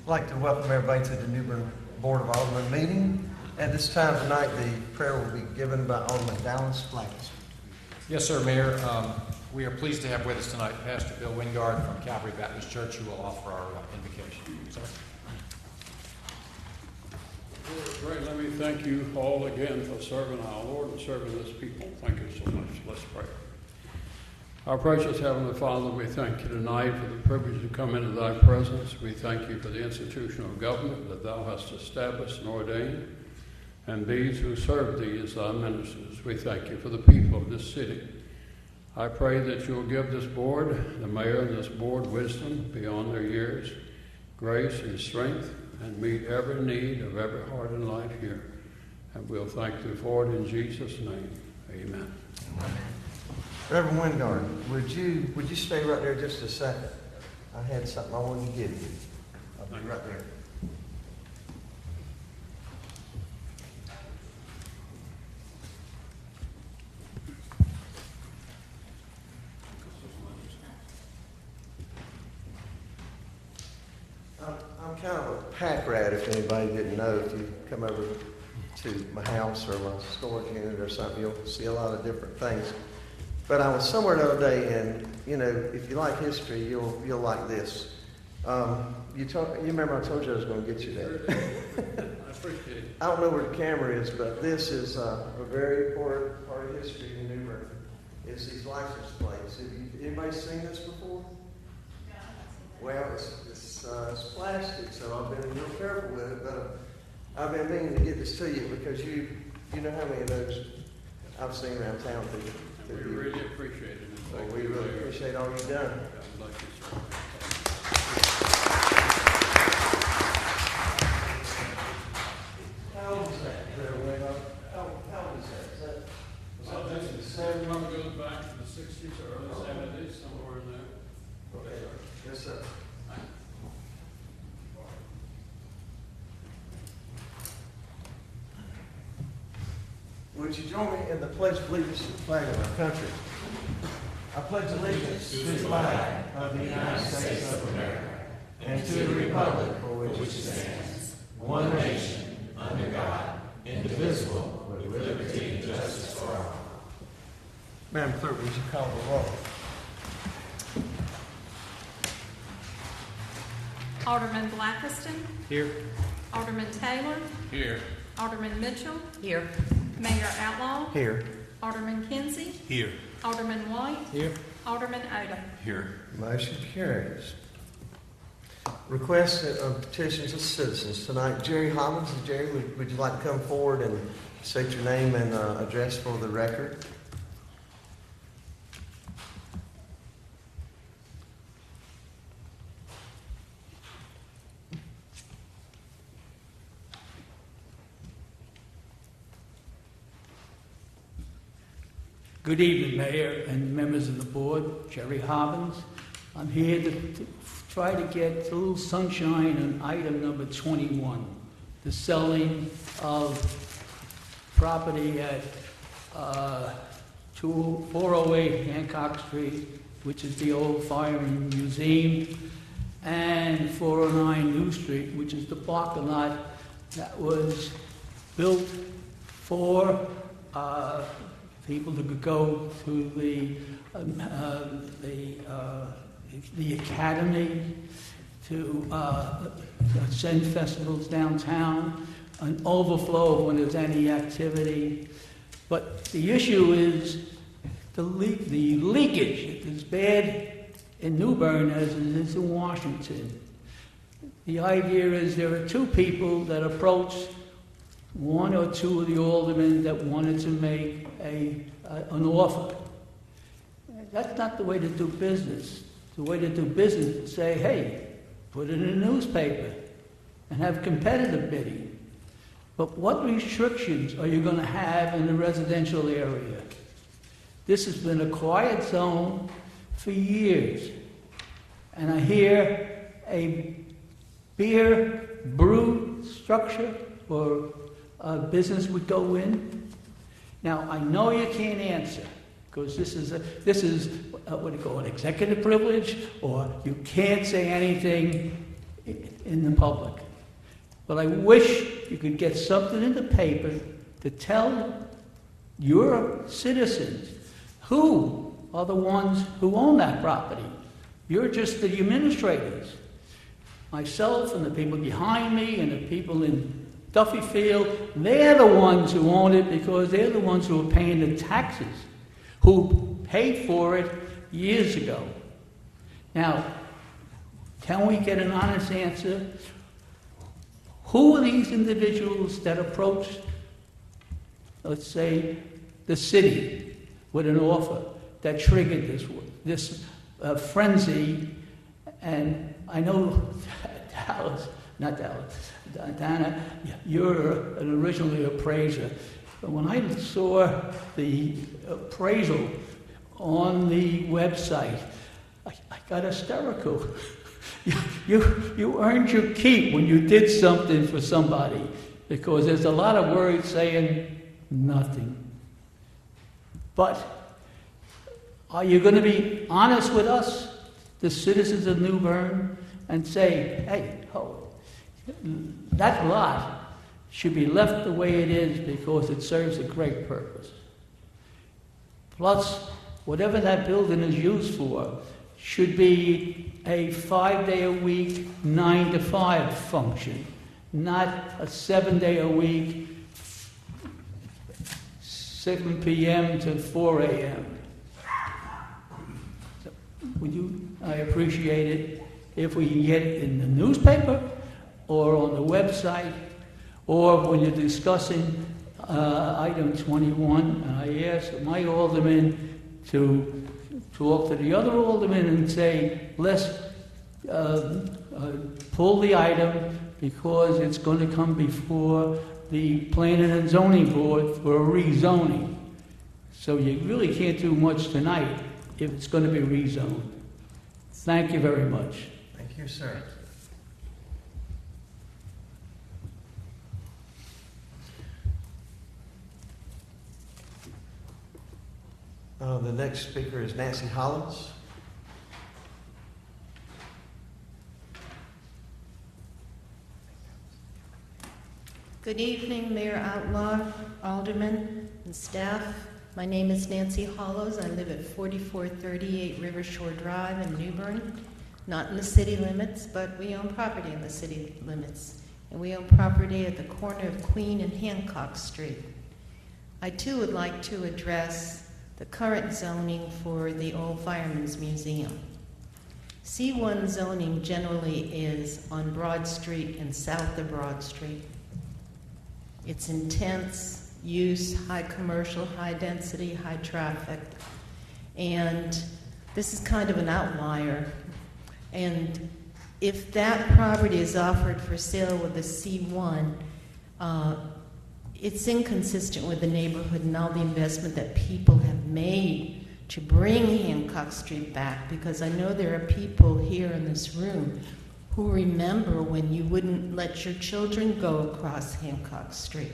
I'd like to welcome everybody to the New Bern Board of Aldermen meeting. At this time tonight, the prayer will be given by Alderman Dallas Blackus. Yes, sir, Mayor. We are pleased to have with us tonight Pastor Bill Wingard from Calvary Baptist Church, who will offer our invocation. Sir. Great. Let me thank you all again for serving our Lord and serving this people. Thank you so much. Let's pray. Our precious Heavenly Father, we thank you tonight for the privilege to come into thy presence. We thank you for the institution of government that thou hast established and ordained, and these who serve thee as thy ministers. We thank you for the people of this city. I pray that you'll give this board, the mayor and this board, wisdom beyond their years, grace and strength, and meet every need of every heart and life here. And we'll thank you for it in Jesus' name. Amen. Reverend Wingard, would you stay right there just a second? I had something I wanted to give you. I'll be right there. I'm kind of a pack rat, if anybody didn't know. If you come over to my house or my storage unit or something, you'll see a lot of different things. But I was somewhere the other day, and if you like history, you'll like this. You remember I told you I was going to get you there. I appreciate it. I don't know where the camera is, but this is a very important part of history in New Bern. It's these license plates. Have anybody seen this before? Well, it's plastic, so I've been real careful with it. But I've been meaning to get this to you because you know how many of those I've seen around town. We really appreciate it. Well, we really appreciate all you've done. God bless you, sir. How old is that? How old is that? This one goes back to the 60s or early 70s, somewhere in there. Okay. Yes, sir. Would you join me in the Pledge of Allegiance to the flag of our country? I pledge allegiance to the flag of the United States of America and to the republic for which it stands, one nation, under God, indivisible, with liberty and justice for all. Madam Clerk, would you call the roll? Alderman Blackiston. Here. Alderman Taylor. Here. Alderman Mitchell. Here. Mayor Outlaw. Here. Alderman Kinsey. Here. Alderman White. Here. Alderman Odom. Here. Motion carries. Requests of petitions of citizens tonight. Jerry Hobbins. Jerry, would you like to come forward and state your name and address for the record? Good evening, Mayor and members of the board. Jerry Hobbins. I'm here to try to get a little sunshine on item number 21, the selling of property at 408 Hancock Street, which is the old Firemen Museum, and 409 New Street, which is the parking lot that was built for people who could go to the academy, to send festivals downtown, an overflow when there's any activity. But the issue is the leakage. It's bad in New Bern as it is in Washington. The idea is there are two people that approached one or two of the aldermen that wanted to make an offer. That's not the way to do business. The way to do business is to say, hey, put it in a newspaper and have competitive bidding. But what restrictions are you going to have in the residential area? This has been a quiet zone for years. And I hear a beer brew structure or a business would go in. Now, I know you can't answer because this is what do you call it, executive privilege, or you can't say anything in the public. But I wish you could get something in the paper to tell your citizens who are the ones who own that property. You're just the administrators. Myself and the people behind me and the people in Duffy Field, they're the ones who own it because they're the ones who are paying the taxes, who paid for it years ago. Now, can we get an honest answer? Who are these individuals that approached, let's say, the city with an offer that triggered this frenzy? And I know Dana, you're originally an appraiser. But when I saw the appraisal on the website, I got hysterical. You earned your keep when you did something for somebody, because there's a lot of words saying nothing. But are you going to be honest with us, the citizens of New Bern, and say, hey, that lot should be left the way it is because it serves a great purpose. Plus, whatever that building is used for should be a 5-day-a-week, 9 to 5 function, not a 7-day-a-week, 7 p.m. to 4 a.m. So, I appreciate it if we can get it in the newspaper or on the website, or when you're discussing item 21, I asked my alderman to talk to the other aldermen and say, let's pull the item because it's going to come before the Planning and Zoning Board for a rezoning. So you really can't do much tonight if it's going to be rezoned. Thank you very much. Thank you, sir. The next speaker is Nancy Hollins. Good evening, Mayor Outlaw, Aldermen, and staff. My name is Nancy Hollows. I live at 4438 River Shore Drive in New Bern. Not in the city limits, but we own property in the city limits. And we own property at the corner of Queen and Hancock Street. I too would like to address the current zoning for the old Firemen's Museum. C1 zoning generally is on Broad Street and south of Broad Street. It's intense use, high commercial, high density, high traffic. And this is kind of an outlier. And if that property is offered for sale with a C1, it's inconsistent with the neighborhood and all the investment that people have made to bring Hancock Street back, because I know there are people here in this room who remember when you wouldn't let your children go across Hancock Street.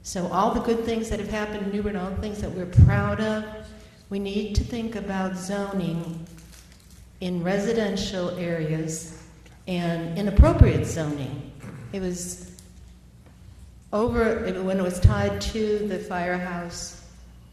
So all the good things that have happened in New Bern, all the things that we're proud of, we need to think about zoning in residential areas and inappropriate zoning. It was when it was tied to the firehouse,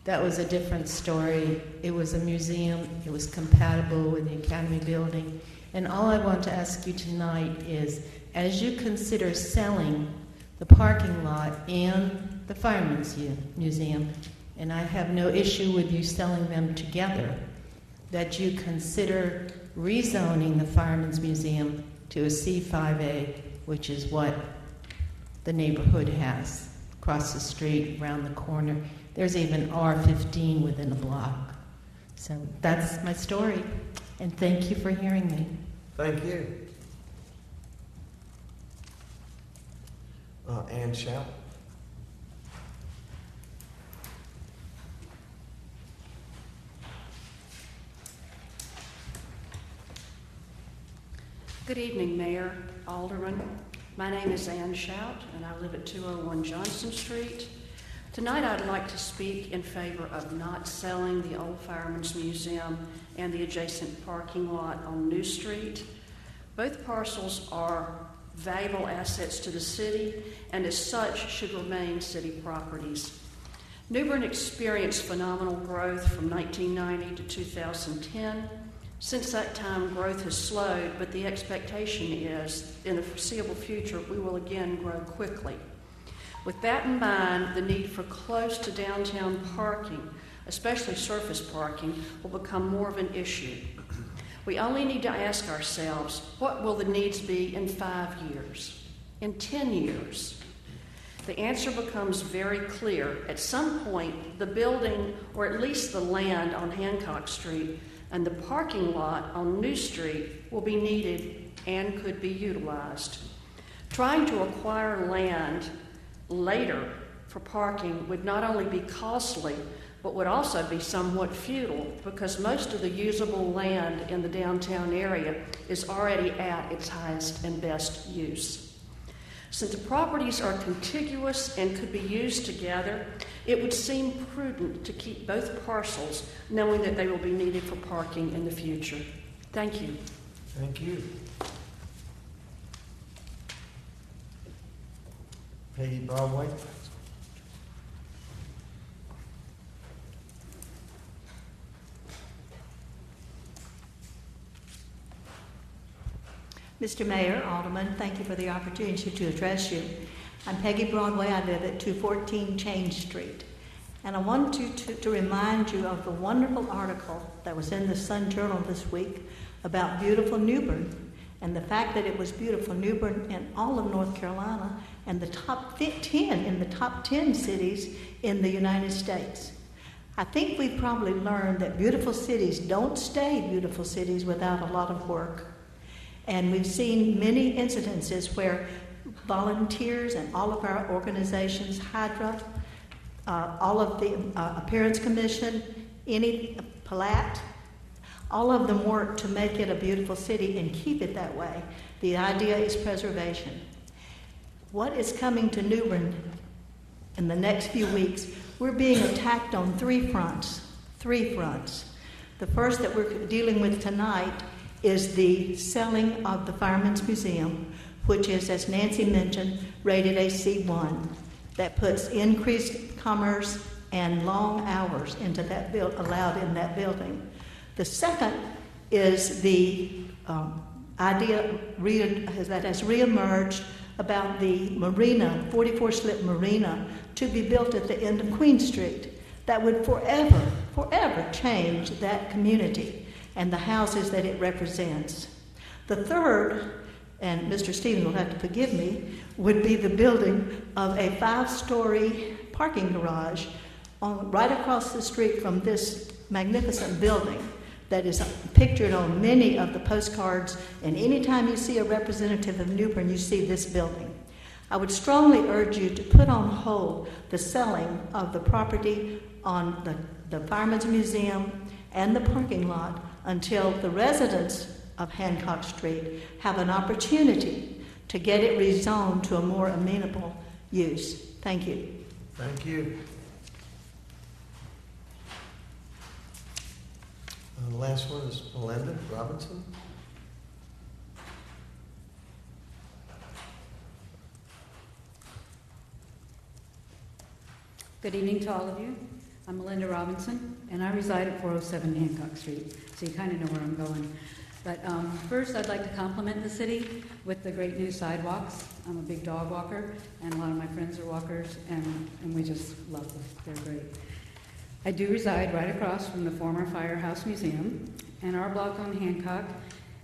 that was a different story. It was a museum. It was compatible with the Academy building. And all I want to ask you tonight is, as you consider selling the parking lot and the Firemen's Museum, and I have no issue with you selling them together, that you consider rezoning the Firemen's Museum to a C5A, which is what the neighborhood has across the street, around the corner. There's even R15 within a block. So that's my story, and thank you for hearing me. Thank you. Ann Shout. Good evening, Mayor, Alderman. My name is Ann Shout, and I live at 201 Johnston Street. Tonight I'd like to speak in favor of not selling the old Firemen's Museum and the adjacent parking lot on New Street. Both parcels are valuable assets to the city, and as such should remain city properties. New Bern experienced phenomenal growth from 1990 to 2010. Since that time, growth has slowed, but the expectation is, in the foreseeable future, we will again grow quickly. With that in mind, the need for close to downtown parking, especially surface parking, will become more of an issue. We only need to ask ourselves, what will the needs be in 5 years, in 10 years? The answer becomes very clear. At some point, the building, or at least the land on Hancock Street, and the parking lot on New Street will be needed and could be utilized. Trying to acquire land later for parking would not only be costly, but would also be somewhat futile because most of the usable land in the downtown area is already at its highest and best use. Since the properties are contiguous and could be used together, it would seem prudent to keep both parcels, knowing that they will be needed for parking in the future. Thank you. Thank you. Peggy Broadway. Mr. Mayor, Aldermen, thank you for the opportunity to address you. I'm Peggy Broadway. I live at 214 Change Street. And I want to remind you of the wonderful article that was in the Sun Journal this week about beautiful New Bern and the fact that it was beautiful New Bern in all of North Carolina and the top 10 in the top 10 cities in the United States. I think we've probably learned that beautiful cities don't stay beautiful cities without a lot of work. And we've seen many incidences where volunteers and all of our organizations, Hydra, all of the Appearance Commission, Palat, all of them work to make it a beautiful city and keep it that way. The idea is preservation. What is coming to New Bern in the next few weeks? We're being attacked on three fronts. The first that we're dealing with tonight is the selling of the Firemen's Museum, which is, as Nancy mentioned, rated a C1. That puts increased commerce and long hours into that allowed in that building. The second is the idea that has reemerged about the marina, 44-slip marina, to be built at the end of Queen Street. That would forever change that community and the houses that it represents. The third, and Mr. Stevens will have to forgive me, would be the building of a 5-story parking garage right across the street from this magnificent building that is pictured on many of the postcards, and anytime you see a representative of New Bern, you see this building. I would strongly urge you to put on hold the selling of the property on the Firemen's Museum and the parking lot until the residents of Hancock Street have an opportunity to get it rezoned to a more amenable use. Thank you. Thank you. The last one is Melinda Robinson. Good evening to all of you. I'm Melinda Robinson, and I reside at 407 Hancock Street, so you kind of know where I'm going. But first, I'd like to compliment the city with the great new sidewalks. I'm a big dog walker, and a lot of my friends are walkers, and we just love them. They're great. I do reside right across from the former Firehouse Museum, and our block on Hancock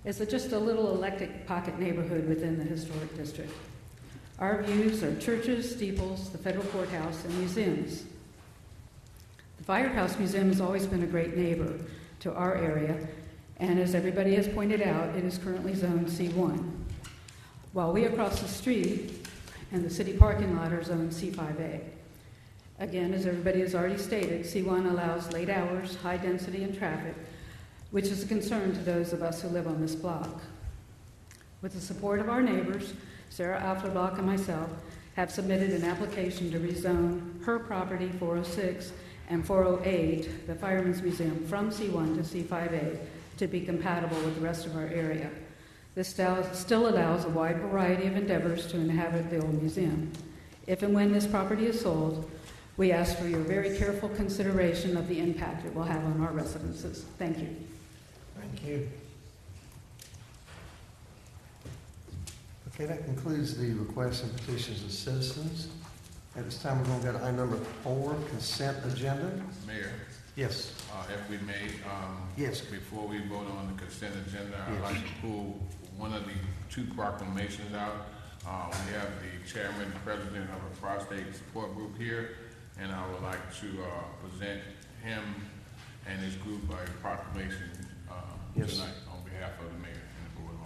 is just a little eclectic pocket neighborhood within the historic district. Our views are churches, steeples, the federal courthouse, and museums. The Firehouse Museum has always been a great neighbor to our area, and as everybody has pointed out, it is currently zoned C1, while we across the street and the city parking lot are zoned C5A. Again, as everybody has already stated, C1 allows late hours, high density, and traffic, which is a concern to those of us who live on this block. With the support of our neighbors, Sarah Afflerbach and myself have submitted an application to rezone her property 406 and 408, the Firemen's Museum, from C1 to C5A to be compatible with the rest of our area. This still allows a wide variety of endeavors to inhabit the old museum. If and when this property is sold, we ask for your very careful consideration of the impact it will have on our residences. Thank you. Thank you. Okay, that concludes the requests and petitions of citizens. At this time, we're going to go to item number 4, consent agenda. Mayor, Yes. if we may, Yes. before we vote on the consent agenda, I'd like to pull one of the 2 proclamations out. We have the chairman and president of a prostate support group here, and I would like to present him and his group a proclamation Yes. tonight on behalf of the mayor and the board of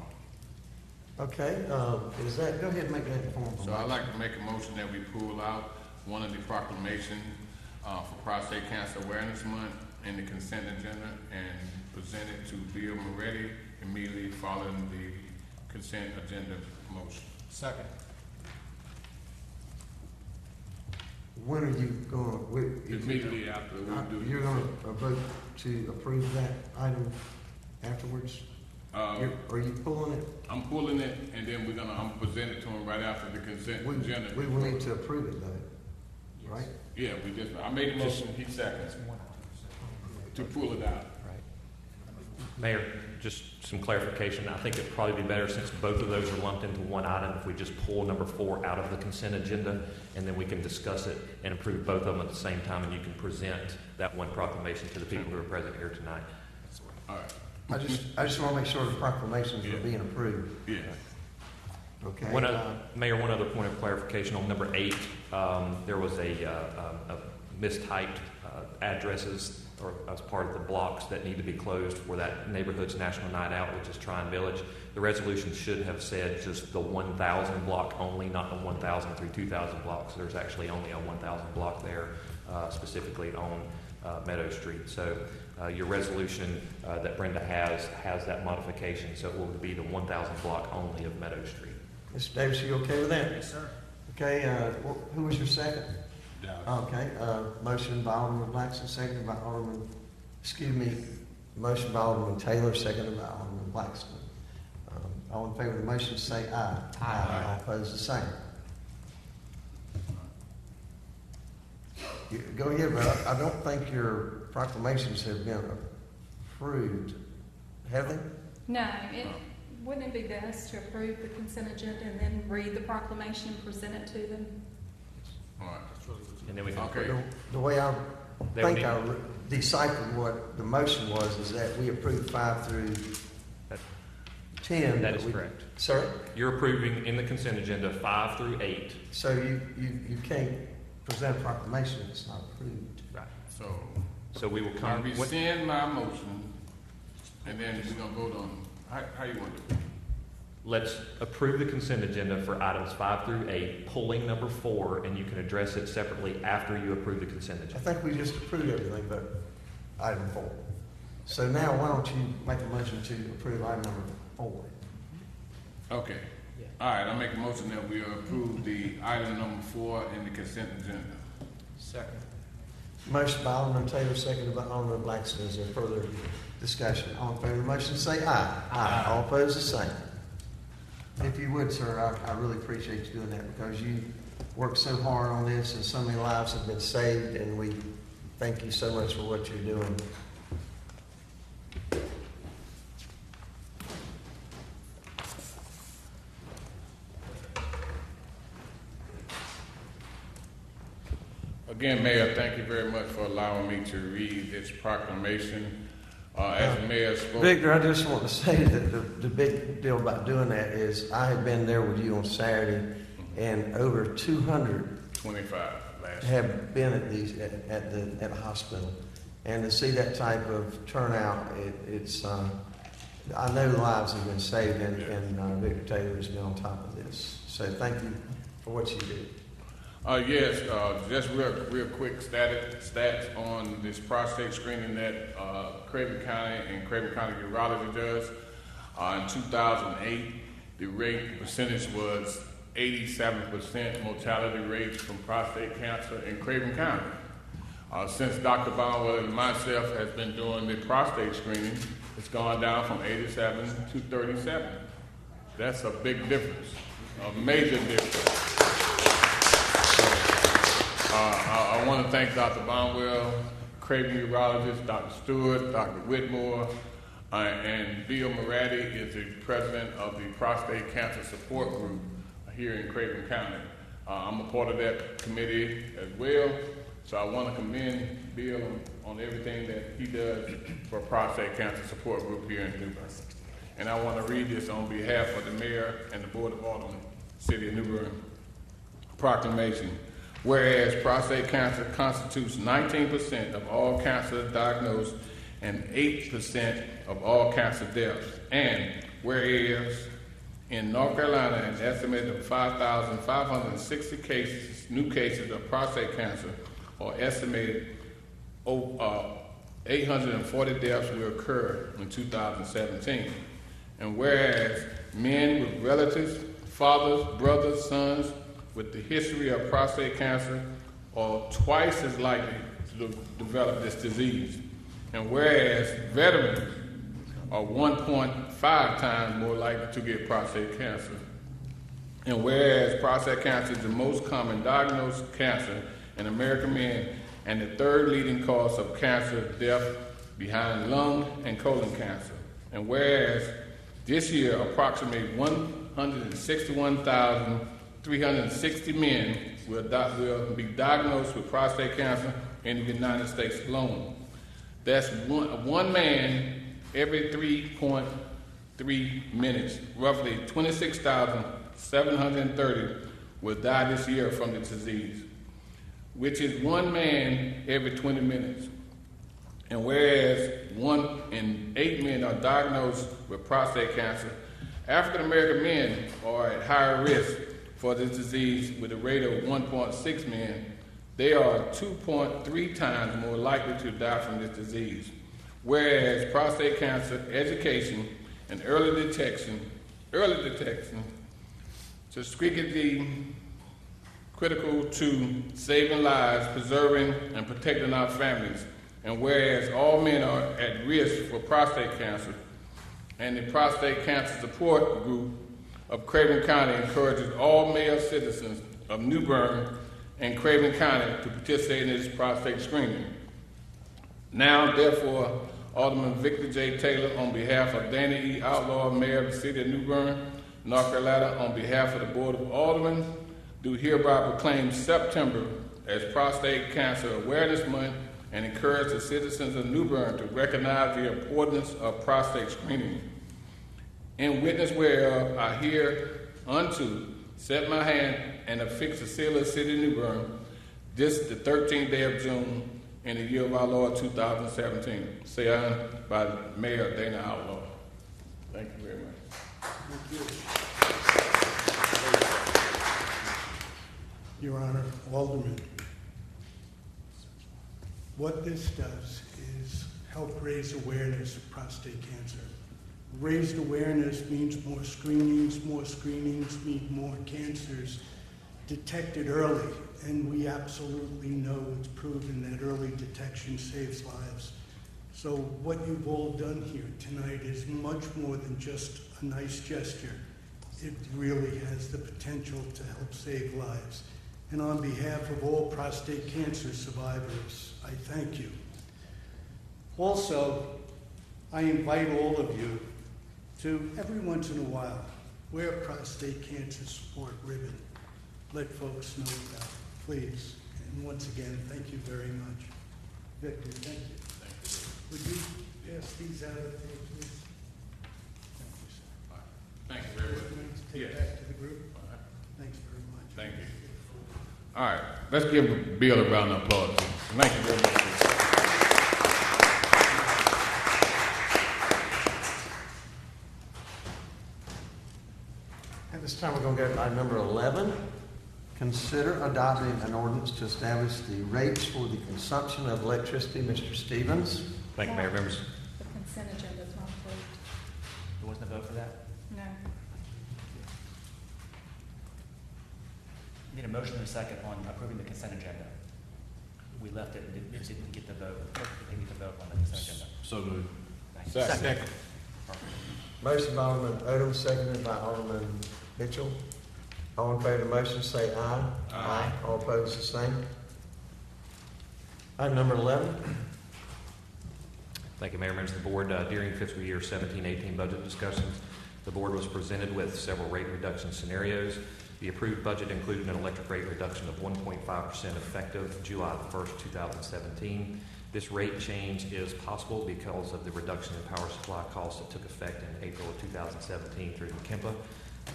aldermen. Okay, is that, go ahead and make that form. So I'd like to make a motion that we pull out one of the proclamations for Prostate Cancer Awareness Month in the consent agenda and present it to Bill Moretti immediately following the consent agenda motion. Second. When are you going to? Immediately after we do. You're going to vote to approve that item afterwards? Are you pulling it? I'm pulling it, and then I'm present it to him right after the consent agenda. We will need to approve it though, right? Yeah, I made a motion, he seconds, to pull it out. Mayor, just some clarification. I think it'd probably be better, since both of those are lumped into one item, if we just pull number 4 out of the consent agenda, and then we can discuss it and approve both of them at the same time, and you can present that one proclamation to the people who are present here tonight. All right. I just want to make sure the proclamations are being approved. Yeah. Okay. Mayor, one other point of clarification on number 8. There was a mistyped addresses or as part of the blocks that need to be closed for that neighborhood's National Night Out, which is Tryon Village. The resolution should have said just the 1,000 block only, not the 1,000 through 2,000 blocks. There's actually only a 1,000 block there, specifically on Meadow Street. So your resolution that Brenda has that modification, so it will be the 1,000 block only of Meadow Street. Mr. Davis, you okay with that? Yes, sir. Okay, who was your second? Dallas. Okay, motion by Alderman Blackson, seconded by motion by Alderman Taylor, seconded by Alderman Blackson. All in favor of the motion say aye. Aye. All opposed, the same. Go ahead, but I don't think your proclamations have been approved, have they? No, wouldn't it be best to approve the consent agenda and then read the proclamation and present it to them? All right. And then we can Okay. The way I They would think I deciphered what the motion was is that we approved 5 through 10. That is correct. Sir? You're approving in the consent agenda 5 through 8. So you can't present a proclamation if it's not approved. Right. So we will I come. rescind my motion, and then we're gonna vote on how you want to do it. Let's approve the consent agenda for items 5 through 8, pulling number 4, and you can address it separately after you approve the consent I agenda. think we just approved everything but item 4. So now why don't you make a motion to approve item number 4? Okay. All right, I make a motion that we approve the item number 4 in the consent agenda. Second. Motion by Alderman Taylor, seconded by Alderman Blackson. Is there further discussion? All in favor of the motion say aye. Aye. All opposed the same. If you would, sir, I really appreciate you doing that because you worked so hard on this and so many lives have been saved, and we thank you so much for what you're doing. Again, Mayor, thank you very much for allowing me to read this proclamation. As the mayor spoke. Victor, I just want to say that the big deal about doing that is I had been there with you on Saturday, and over 25 last year. have been at these at the hospital, and to see that type of turnout, it's I know lives have been saved, and Victor Taylor has been on top of this. So thank you for what you do. Yes, just real quick stats on this prostate screening that Craven County and Craven County Urology does. In 2008, the percentage was 87% mortality rates from prostate cancer in Craven County. Since Dr. Barnwell and myself has been doing the prostate screening, it's gone down from 87 to 37. That's a big difference, a major difference. I want to thank Dr. Bonwell, Craven urologist, Dr. Stewart, Dr. Whitmore, and Bill Moratti is the president of the Prostate Cancer Support Group here in Craven County. I'm a part of that committee as well, so I want to commend Bill on everything that he does for Prostate Cancer Support Group here in New Bern. And I want to read this on behalf of the mayor and the Board of Aldermen, City of New Bern. Proclamation. Whereas prostate cancer constitutes 19% of all cancer diagnosed and 8% of all cancer deaths. And whereas in North Carolina, an estimated of 5,560 cases, new cases of prostate cancer, or estimated 840 deaths will occur in 2017. And whereas men with relatives, fathers, brothers, sons with the history of prostate cancer are twice as likely to develop this disease. And whereas veterans are 1.5 times more likely to get prostate cancer. And whereas prostate cancer is the most common diagnosed cancer in American men and the third leading cause of cancer death behind lung and colon cancer. And whereas this year approximately 161,360 men will be diagnosed with prostate cancer in the United States alone. That's one man every 3.3 minutes. Roughly 26,730 will die this year from the disease, which is one man every 20 minutes. And whereas 1 in 8 men are diagnosed with prostate cancer, African American men are at higher risk for this disease with a rate of 1.6 men. They are 2.3 times more likely to die from this disease. Whereas prostate cancer education and early detection is critically critical to saving lives, preserving and protecting our families. And whereas all men are at risk for prostate cancer, and the Prostate Cancer Support Group of Craven County encourages all male citizens of New Bern and Craven County to participate in this prostate screening. Now, therefore, Alderman Victor J. Taylor, on behalf of Danny E. Outlaw, Mayor of the City of New Bern, North Carolina, on behalf of the Board of Aldermen, do hereby proclaim September as Prostate Cancer Awareness Month and encourage the citizens of New Bern to recognize the importance of prostate screening. In witness whereof, I hereunto set my hand and affix the seal of the City of New Bern, this the 13th day of June in the year of our Lord 2017. Say on by Mayor Dana Outlaw. Thank you very much. Thank you. Your Honor, Alderman, what this does is help raise awareness of prostate cancer. Raised awareness means more screenings mean more cancers detected early, and we absolutely know it's proven that early detection saves lives. So what you've all done here tonight is much more than just a nice gesture. It really has the potential to help save lives. And on behalf of all prostate cancer survivors, I thank you. Also, I invite all of you to, every once in a while, wear a prostate cancer support ribbon. Let folks know about it, please. And once again, thank you very much. Victor, thank you. Thank you. Would you pass these out, please? Thank you, sir. All right. Thank you very much. Take Yes. back to the group. All right. Thanks very much. Thank you. All right, let's give Bill a round of applause. Thank you very much. At this time, we're going to go to item number 11. Consider adopting an ordinance to establish the rates for the consumption of electricity. Mr. Stevens. Thank you, Mayor. Members. The consent agenda is not approved. There wasn't a vote for that? No. Need a motion and a second on approving the consent agenda. We left it and didn't get the vote. We didn't get the vote on the consent agenda. So moved. Thank you. Second. Motion by Alderman Odom, seconded by Alderman Mitchell. All in favor of the motion, say aye. Aye. All opposed, the same. Item number 11. Thank you, Mayor, members of the board. During fiscal year 17-18 budget discussions, the board was presented with several rate reduction scenarios. The approved budget included an electric rate reduction of 1.5% effective July 1st, 2017. This rate change is possible because of the reduction in power supply costs that took effect in April of 2017 through McKempa.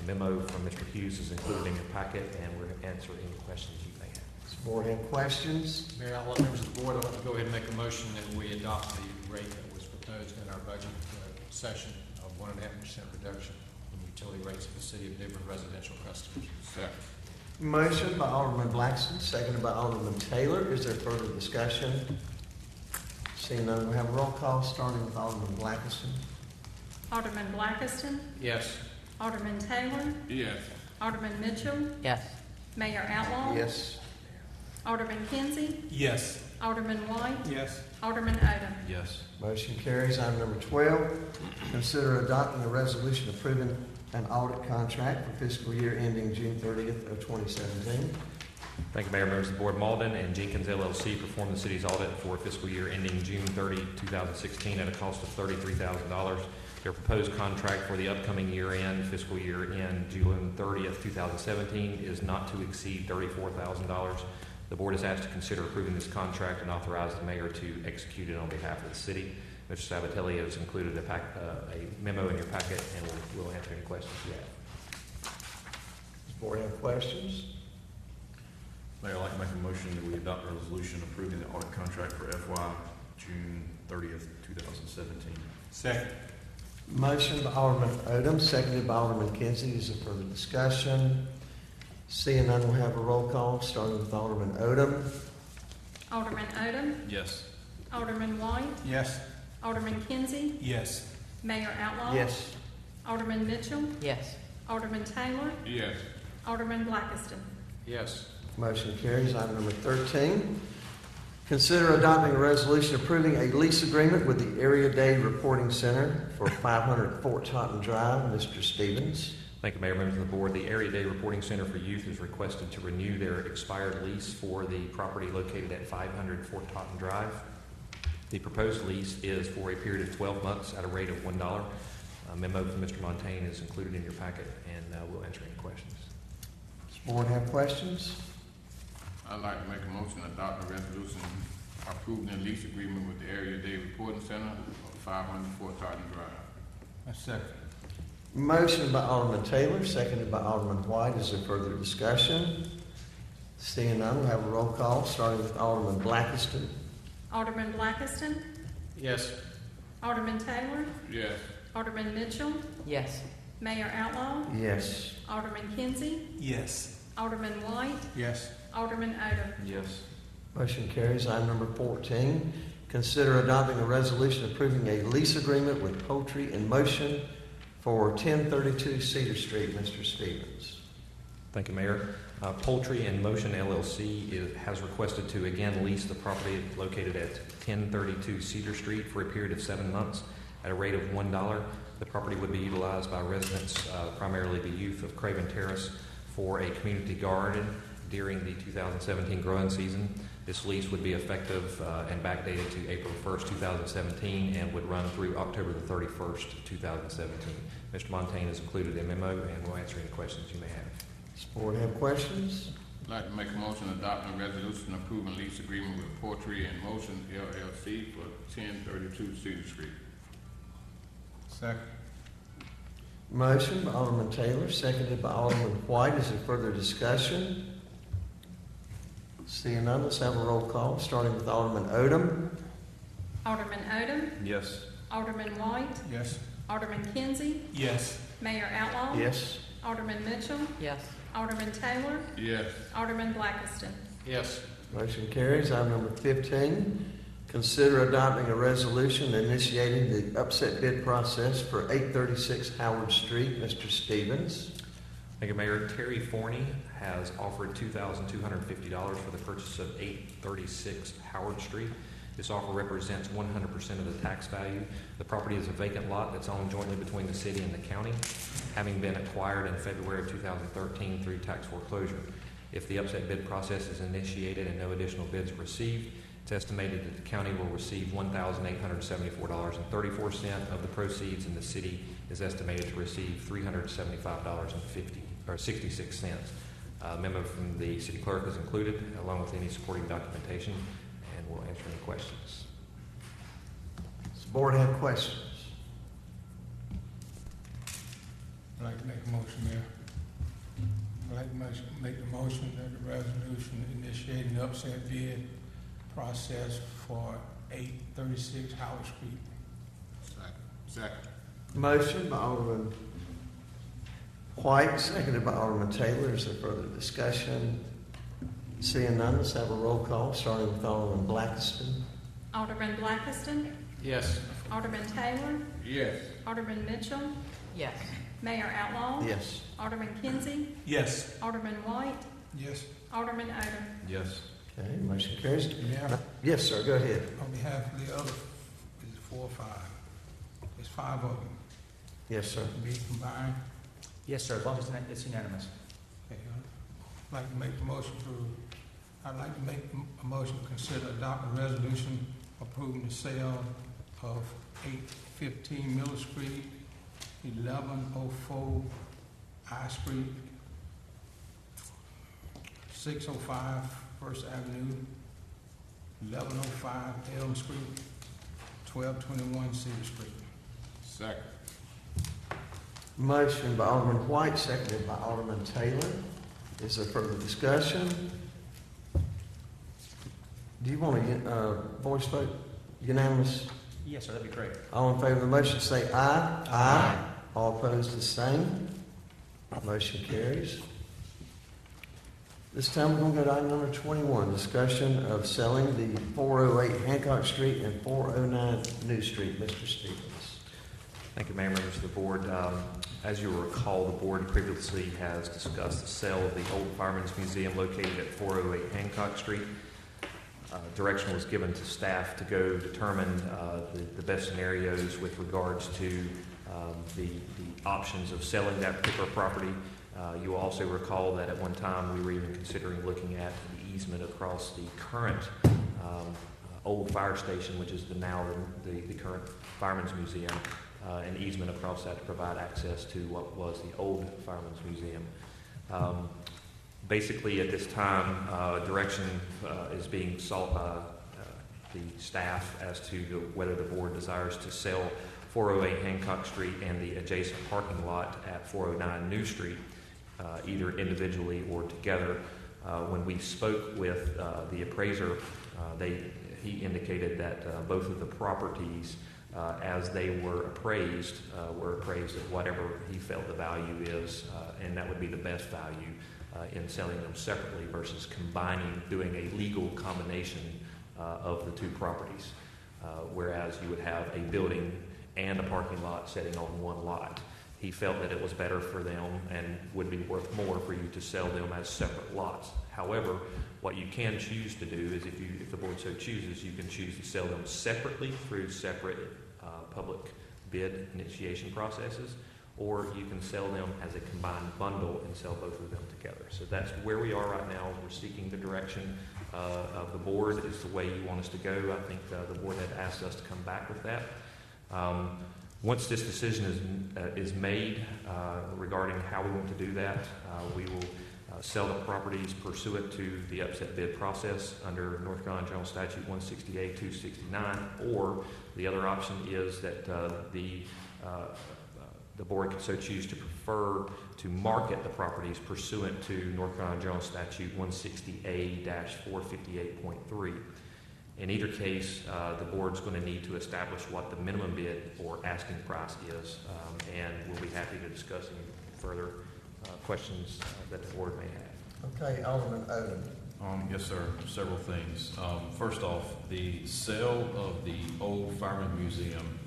A memo from Mr. Hughes is included in your packet, and we're going to answer any questions you may have. Does the board have questions? Mayor, I'll let members of the board, I'd like to go ahead and make a motion that we adopt the rate that was proposed in our budget session of 1.5% reduction in utility rates for the city of New Bern residential customers. Second. Motion by Alderman Blackston, seconded by Alderman Taylor. Is there further discussion? Seeing none, we'll have a roll call starting with Alderman Blackston. Alderman Blackiston, Yes. Alderman Taylor, Yes. Alderman Mitchell, Yes. Mayor Outlaw, Yes. Alderman Kinsey, Yes. Alderman White, Yes. Alderman Odom. Yes. Motion carries. Item number 12, consider adopting a resolution approving an audit contract for fiscal year ending June 30th of 2017. Thank you, Mayor, members of the board. Malden and Jenkins LLC performed the city's audit for fiscal year ending June 30, 2016 at a cost of $33,000. Their proposed contract for the upcoming year-end, fiscal year-end, June 30th, 2017, is not to exceed $34,000. The board is asked to consider approving this contract and authorize the mayor to execute it on behalf of the city. Mr. Sabatelli has included a memo in your packet, and we'll answer any questions you have. Does the board have questions? Mayor, I'd like to make a motion that we adopt a resolution approving the audit contract for FY June 30th, 2017. Second. Motion by Alderman Odom, seconded by Alderman Kinsey. Is there further discussion? Seeing none, we'll have a roll call starting with Alderman Odom. Alderman Odom, Yes. Alderman White, Yes. Alderman Kinsey, Yes. Mayor Outlaw, Yes. Alderman Mitchell, Yes. Alderman Taylor, Yes. Alderman Blackiston. Yes. Motion carries. Item number 13, consider adopting a resolution approving a lease agreement with the Area Day Reporting Center for 500 Fort Totten Drive. Mr. Stevens. Thank you, Mayor, members of the board. The Area Day Reporting Center for Youth is requested to renew their expired lease for the property located at 500 Fort Totten Drive. The proposed lease is for a period of 12 months at a rate of $1. A memo from Mr. Montaigne is included in your packet, and we'll answer any questions. Does the board have questions? I'd like to make a motion to adopt a resolution approving a lease agreement with the Area Day Reporting Center of 500 Fort Totten Drive. Second. Motion by Alderman Taylor, seconded by Alderman White. Is there further discussion? Seeing none, we'll have a roll call starting with Alderman Blackiston. Alderman Blackiston, Yes. Alderman Taylor, Yes. Alderman Mitchell, Yes. Mayor Outlaw, Yes. Alderman Kinsey, Yes. Alderman White, Yes. Alderman Odom. Yes. Motion carries. Item number 14, consider adopting a resolution approving a lease agreement with Poultry in Motion for 1032 Cedar Street. Mr. Stevens. Thank you, Mayor. Poultry in Motion LLC has requested to again lease the property located at 1032 Cedar Street for a period of 7 months at a rate of $1. The property would be utilized by residents, primarily the youth of Craven Terrace, for a community garden during the 2017 growing season. This lease would be effective and backdated to April 1st, 2017, and would run through October the 31st, 2017. Mr. Montaigne has included a memo, and we'll answer any questions you may have. Does the board have questions? I'd like to make a motion to adopt a resolution approving lease agreement with Poultry in Motion LLC for 1032 Cedar Street. Second. Motion by Alderman Taylor, seconded by Alderman White. Is there further discussion? Seeing none, let's have a roll call, starting with Alderman Odom. Alderman Odom, Yes. Alderman White, Yes. Alderman Kinsey, Yes. Mayor Outlaw, Yes. Alderman Mitchell, Yes. Alderman Taylor, Yes. Alderman Blackiston. Yes. Motion carries. Item number 15, consider adopting a resolution initiating the upset bid process for 836 Howard Street. Mr. Stevens. Thank you, Mayor. Terry Forney has offered $2,250 for the purchase of 836 Howard Street. This offer represents 100% of the tax value. The property is a vacant lot that's owned jointly between the city and the county, having been acquired in February of 2013 through tax foreclosure. If the upset bid process is initiated and no additional bids are received, it's estimated that the county will receive $1,874.34 of the proceeds, and the city is estimated to receive $375.66. A memo from the city clerk is included, along with any supporting documentation, and we'll answer any questions. Does the board have questions? I'd like to make a motion, Mayor. I'd like to make the motion that the resolution initiating the upset bid process for 836 Howard Street. Second. Motion by Alderman White, seconded by Alderman Taylor. Is there further discussion? Seeing none, let's have a roll call, starting with Alderman Blackiston. Alderman Blackiston, Yes. Alderman Taylor, Yes. Alderman Mitchell, Yes. Mayor Outlaw, Yes. Alderman Kinsey, Yes. Alderman White, Yes. Alderman Odom. Yes. Okay, motion carries. Mayor, Yes, sir, go ahead. on behalf of the other, is it 4 or 5? There's 5 of them. Yes, sir. Be combined. Yes, sir, as long as it's unanimous. Okay, I'd like to make the motion I'd like to make a motion to consider adopting a resolution approving the sale of 815 Miller Street, 1104 I Street, 605 First Avenue, 1105 Elm Street, 1221 Cedar Street. Second. Motion by Alderman White, seconded by Alderman Taylor. Is there further discussion? Do you want to voice vote? Unanimous? Yes, sir, that'd be great. All in favor of the motion say aye. Aye. All opposed, the same. Motion carries. This time we're going to go to item number 21, discussion of selling the 408 Hancock Street and 409 New Street. Mr. Stevens. Thank you, Mayor, members of the board. As you will recall, the board previously has discussed the sale of the old Firemen's Museum located at 408 Hancock Street. Direction was given to staff to go determine the best scenarios with regards to the options of selling that particular property. You will also recall that at one time we were even considering looking at the easement across the current old fire station, which is now the current Firemen's Museum, an easement across that to provide access to what was the old Firemen's Museum. Basically, at this time, direction is being sought by the staff as to whether the board desires to sell 408 Hancock Street and the adjacent parking lot at 409 New Street, either individually or together. When we spoke with the appraiser, he indicated that both of the properties, as they were appraised at whatever he felt the value is, and that would be the best value in selling them separately versus doing a legal combination of the two properties, whereas you would have a building and a parking lot sitting on one lot. He felt that it was better for them and would be worth more for you to sell them as separate lots. However, what you can choose to do is, if the board so chooses, you can choose to sell them separately through separate public bid initiation processes, or you can sell them as a combined bundle and sell both of them together. So that's where we are right now. We're seeking the direction of the board as the way you want us to go. I think the board had asked us to come back with that. Once this decision is made regarding how we want to do that, we will sell the properties pursuant to the upset bid process under North Carolina General Statute 168-269, or the other option is that the board could so choose to prefer to market the properties pursuant to North Carolina General Statute 160A-458.3. In either case, the board's going to need to establish what the minimum bid or asking price is, and we'll be happy to discuss any further questions that the board may have. Okay, Alderman Odom. Yes, sir. Several things. First off, the sale of the old Fireman Museum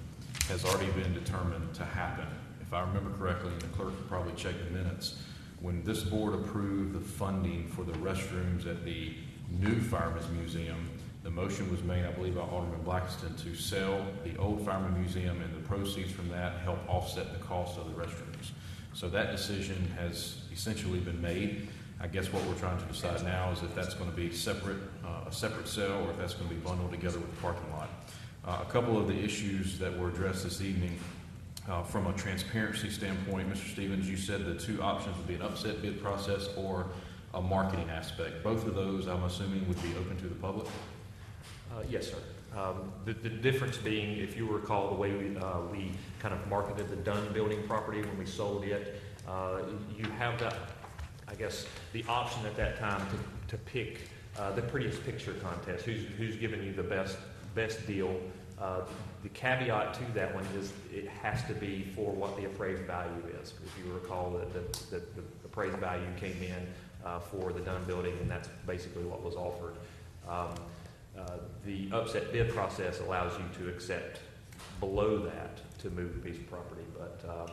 has already been determined to happen. If I remember correctly, and the clerk could probably check the minutes, when this board approved the funding for the restrooms at the new Fireman's Museum, The motion was made, I believe, by Alderman Blackiston to sell the old Fireman Museum, and the proceeds from that help offset the cost of the restrooms. So that decision has essentially been made. I guess what we're trying to decide now is if that's going to be separate, a separate sale, or if that's going to be bundled together with the parking lot. A couple of the issues that were addressed this evening, from a transparency standpoint, Mr. Stevens, you said the two options would be an upset bid process or a marketing aspect. Both of those, I'm assuming, would be open to the public? Yes, sir. The difference being, if you recall, the way we kind of marketed the Dunn building property when we sold it, you have that, I guess, the option at that time to pick the prettiest picture contest. Who's giving you the best deal? The caveat to that one is it has to be for what the appraised value is. If you recall that the appraised value came in for the Dunn building, and that's basically what was offered. The upset bid process allows you to accept below that to move the piece of property, but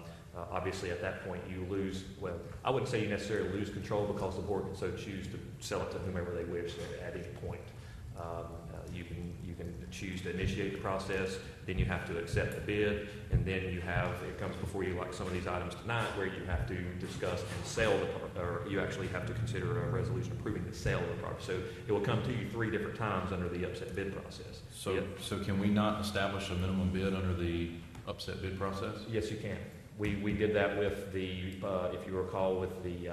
obviously at that point you lose, well, I wouldn't say you necessarily lose control, because the board can so choose to sell it to whomever they wish at any point. You can choose to initiate the process, then you have to accept the bid, and then it comes before you, like some of these items tonight, where you have to discuss and sell or you actually have to consider a resolution approving the sale of the property. So it will come to you 3 different times under the upset bid process. So can we not establish a minimum bid under the upset bid process? Yes, you can. We did that with the, if you recall, with the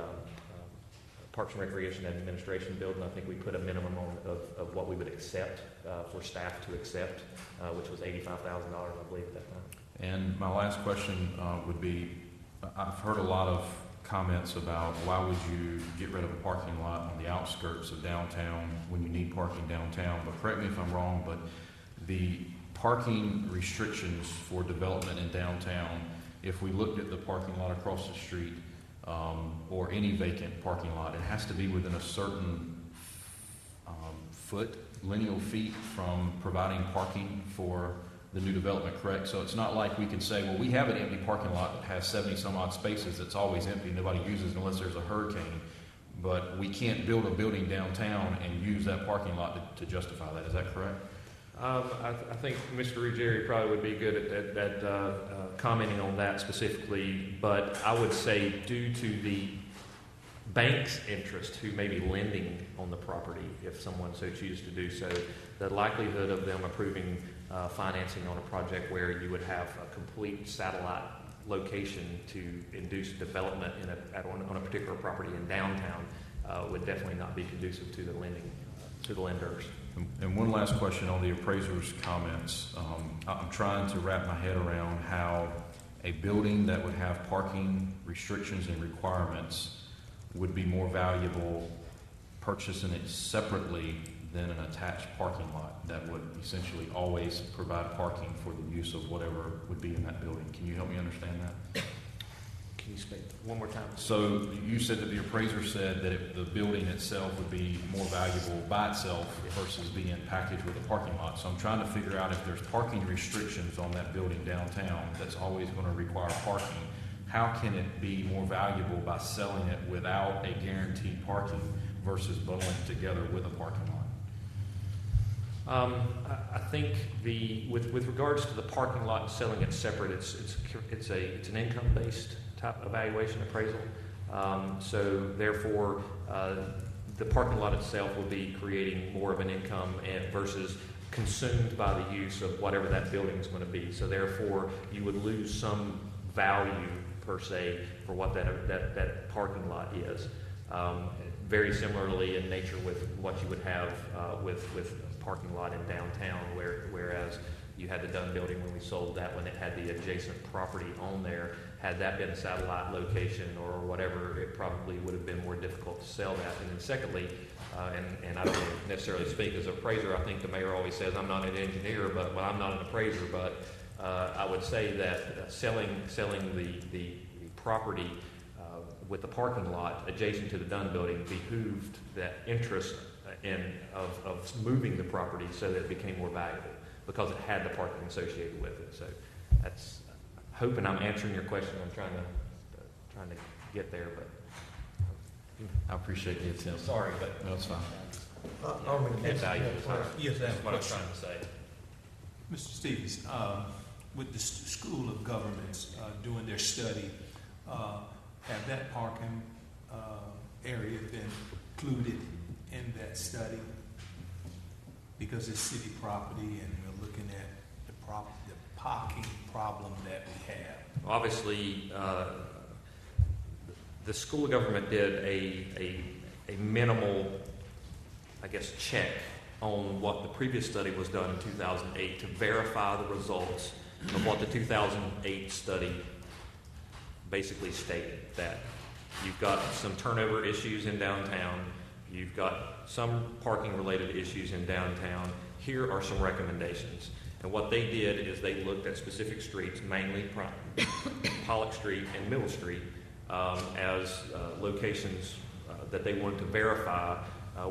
Parks and Recreation and Administration building. I think we put a minimum of what we would accept for staff to accept, which was $85,000, I believe, at that time. And my last question would be, I've heard a lot of comments about why would you get rid of a parking lot on the outskirts of downtown when you need parking downtown, but correct me if I'm wrong, but the parking restrictions for development in downtown, if we looked at the parking lot across the street, or any vacant parking lot, it has to be within a certain lineal feet from providing parking for the new development, correct? So it's not like we can say, well, we have an empty parking lot that has 70 some odd spaces that's always empty, nobody uses it unless there's a hurricane, but we can't build a building downtown and use that parking lot to justify that. Is that correct? I think Mr. Ruggieri probably would be good at commenting on that specifically, but I would say due to the bank's interest, who may be lending on the property, if someone so chooses to do so, the likelihood of them approving financing on a project where you would have a complete satellite location to induce development on a particular property in downtown would definitely not be conducive to the lending to the lenders. And one last question on the appraiser's comments. I'm trying to wrap my head around how a building that would have parking restrictions and requirements would be more valuable purchasing it separately than an attached parking lot that would essentially always provide parking for the use of whatever would be in that building. Can you help me understand that? Can you speak one more time? So you said that the appraiser said that the building itself would be more valuable by itself versus being packaged with a parking lot. So I'm trying to figure out if there's parking restrictions on that building downtown that's always going to require parking. How can it be more valuable by selling it without a guaranteed parking versus bundling it together with a parking lot? I think with regards to the parking lot and selling it separate, it's an income-based type evaluation appraisal. So therefore, the parking lot itself will be creating more of an income versus consumed by the use of whatever that building is going to be. So therefore, you would lose some value per se for what that parking lot is. Very similarly in nature with what you would have with a parking lot in downtown, whereas you had the Dunn building when we sold that one, it had the adjacent property on there. Had that been a satellite location or whatever, it probably would have been more difficult to sell that. And then secondly, and I don't necessarily speak as an appraiser, I think the mayor always says I'm not an engineer, well, I'm not an appraiser, but I would say that selling the property with the parking lot adjacent to the Dunn building behooved that interest of moving the property so that it became more valuable because it had the parking associated with it. So that's hoping I'm answering your question. I'm trying to get there, but I appreciate the attempt. Sorry, but no, it's fine. Alderman, add value to the time. Yes, That's what I was trying to say. Mr. Stevens, with the School of Governments doing their study, have that parking area been included in that study? Because it's city property and we're looking at the parking problem that we have. Obviously, the School of Government did a minimal, I guess, check on what the previous study was done in 2008 to verify the results of what the 2008 study basically stated, that you've got some turnover issues in downtown, you've got some parking related issues in downtown. Here are some recommendations. And what they did is they looked at specific streets, mainly Pollock Street and Middle Street, as locations that they wanted to verify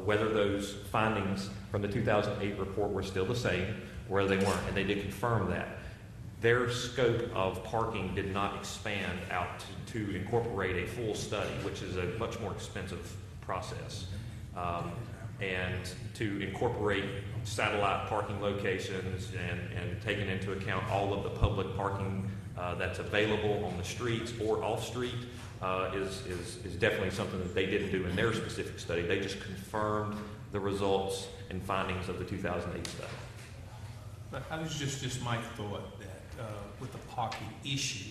whether those findings from the 2008 report were still the same or whether they weren't. And they did confirm that. Their scope of parking did not expand out to incorporate a full study, which is a much more expensive process. And to incorporate satellite parking locations and taking into account all of the public parking that's available on the streets or off street is definitely something that they didn't do in their specific study. They just confirmed the results and findings of the 2008 study. But I was just my thought that with the parking issue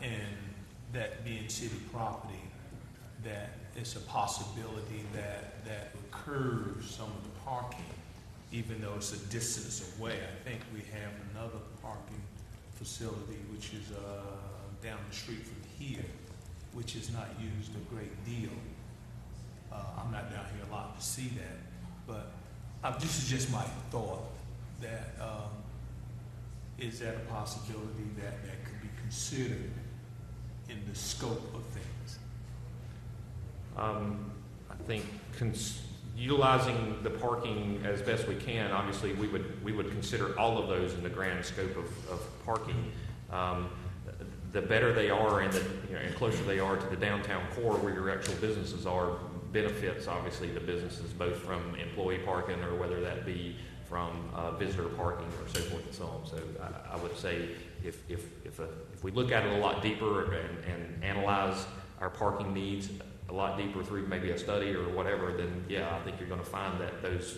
and that being city property, that it's a possibility that would curb some of the parking, even though it's a distance away. I think we have another parking facility which is down the street from here, which is not used a great deal. I'm not down here a lot to see that, but this is just my thought that is that a possibility that could be considered in the scope of things? I think utilizing the parking as best we can, obviously we would consider all of those in the grand scope of parking. The better they are and and closer they are to the downtown core where your actual businesses are, benefits obviously the businesses, both from employee parking or whether that be from visitor parking or so forth and so on. So I would say if we look at it a lot deeper and analyze our parking needs a lot deeper through maybe a study or whatever, then yeah, I think you're going to find that those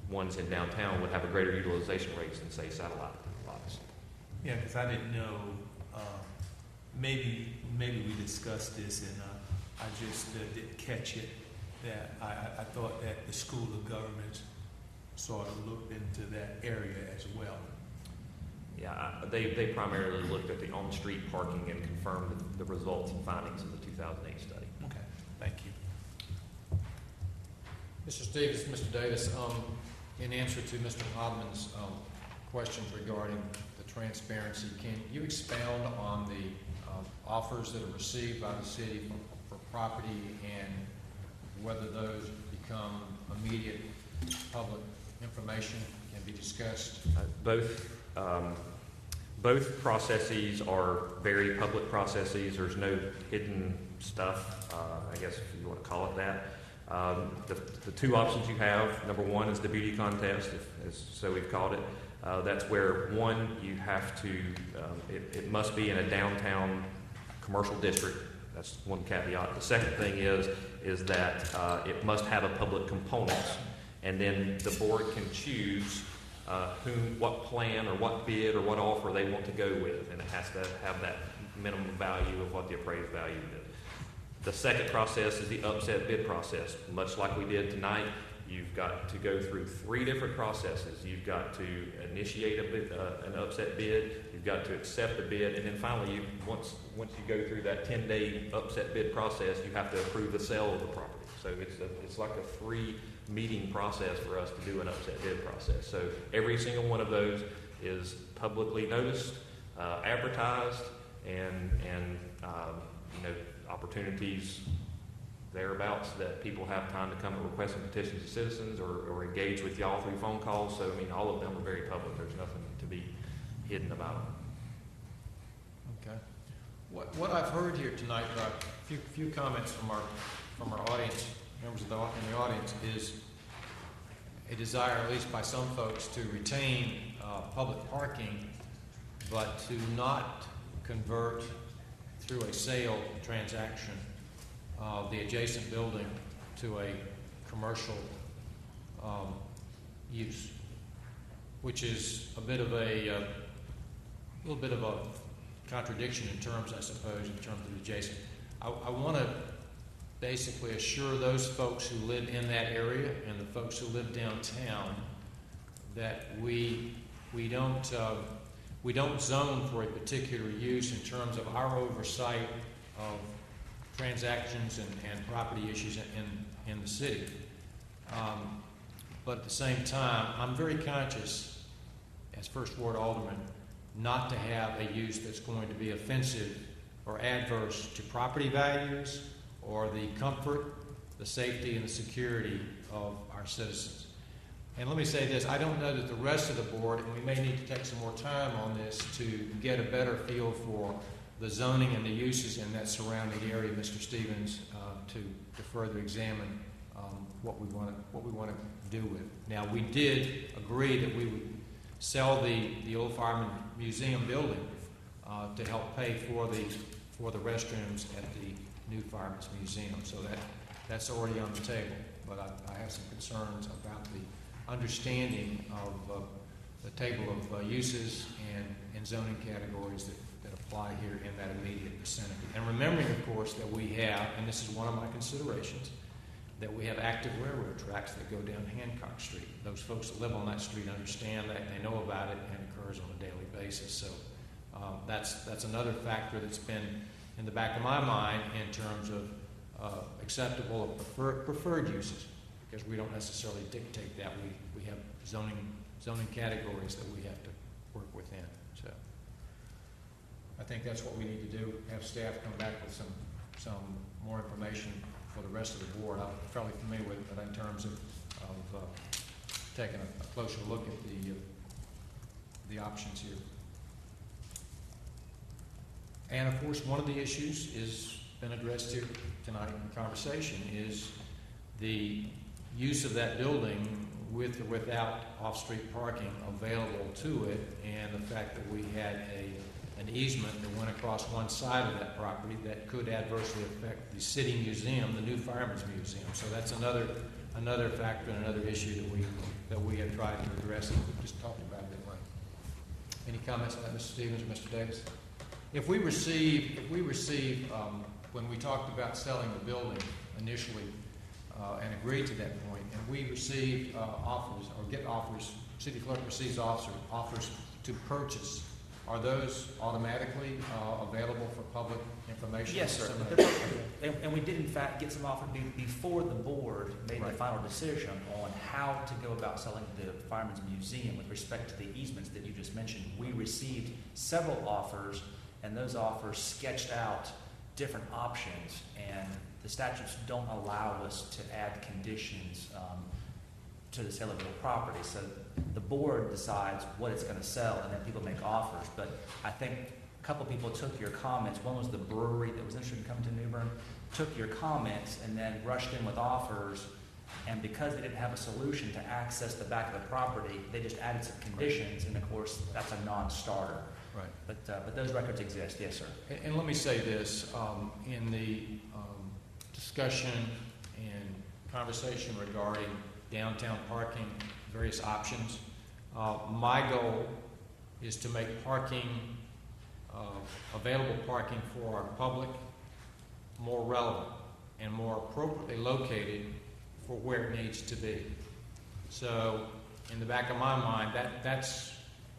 ones in downtown would have a greater utilization rates than say satellite lots. Yeah, because I didn't know. Maybe we discussed this and I just didn't catch it. That I thought that the School of Governments sort of looked into that area as well. Yeah, they primarily looked at the on-street parking and confirmed the results and findings of the 2008 study. Okay, thank you. Mr. Stevens, Mr. Davis, in answer to Mr. Hodman's questions regarding the transparency, can you expound on the offers that are received by the city for property and whether those become immediate public information can be discussed? Both processes are very public processes. There's no hidden stuff, I guess if you want to call it that. The two options you have, number one is the beauty contest, so we've called it. That's where one, you have to, it must be in a downtown commercial district. That's one caveat. The second thing is that it must have a public component, and then the board can choose what plan or what bid or what offer they want to go with, and it has to have that minimum value of what the appraised value is. The second process is the upset bid process. Much like we did tonight, you've got to go through 3 different processes. You've got to initiate an upset bid, you've got to accept the bid, and then finally, once you go through that 10-day upset bid process, you have to approve the sale of the property. So it's like a 3-meeting process for us to do an upset bid process. So every single one of those is publicly noticed, advertised, and opportunities thereabouts that people have time to come and request some petitions of citizens or engage with y'all through phone calls. So, all of them are very public. There's nothing to be hidden about them. Okay. What I've heard here tonight, a few comments from our audience, members in the audience, is a desire, at least by some folks, to retain public parking, but to not convert through a sale transaction the adjacent building to a commercial use, which is a little bit of a contradiction in terms, I suppose, in terms of adjacent. I want to basically assure those folks who live in that area and the folks who live downtown that we don't zone for a particular use in terms of our oversight of transactions and property issues in the city. But at the same time, I'm very conscious, as First Ward Alderman, not to have a use that's going to be offensive or adverse to property values or the comfort, the safety, and the security of our citizens. And let me say this, I don't know that the rest of the board, and we may need to take some more time on this to get a better feel for the zoning and the uses in that surrounding area, Mr. Stevens, to further examine what we want to do with. Now, we did agree that we would sell the old Firemen Museum building to help pay for the restrooms at the new Firemen's Museum. So that's already on the table. But I have some concerns about the understanding of the table of uses and zoning categories that apply here in that immediate vicinity. And remembering, of course, that we have, and this is one of my considerations, that we have active railroad tracks that go down Hancock Street. Those folks that live on that street understand that, they know about it, and it occurs on a daily basis. So that's another factor that's been in the back of my mind in terms of acceptable or preferred uses, because we don't necessarily dictate that. We have zoning categories that we have to work within. So I think that's what we need to do, have staff come back with some more information for the rest of the board. I'm fairly familiar with it, but in terms of taking a closer look at the options here. And of course, one of the issues is been addressed here tonight in conversation is the use of that building with or without off-street parking available to it, and the fact that we had an easement that went across one side of that property that could adversely affect the city museum, the new Firemen's Museum. So that's another factor and another issue that we have tried to address, and we've just talked about it at length. Any comments on that, Mr. Stevens or Mr. Davis? If we receive, when we talked about selling the building initially and agreed to that point, and we received offers or get offers, city clerk receives offers to purchase, are those automatically available for public information? Yes, sir. And we did, in fact, get some offers before the board made the final decision on how to go about selling the Firemen's Museum with respect to the easements that you just mentioned. We received several offers, and those offers sketched out different options, and the statutes don't allow us to add conditions to the sale of real property. So the board decides what it's going to sell, and then people make offers. But I think a couple people took your comments. One was the brewery that was interested in coming to New Bern, took your comments and then rushed in with offers. And because they didn't have a solution to access the back of the property, they just added some conditions, and of course that's a non-starter. Right. But those records exist, yes, sir. And let me say this, in the discussion and conversation regarding downtown parking, various options, my goal is to make parking, available parking for our public, more relevant and more appropriately located for where it needs to be. So in the back of my mind, that's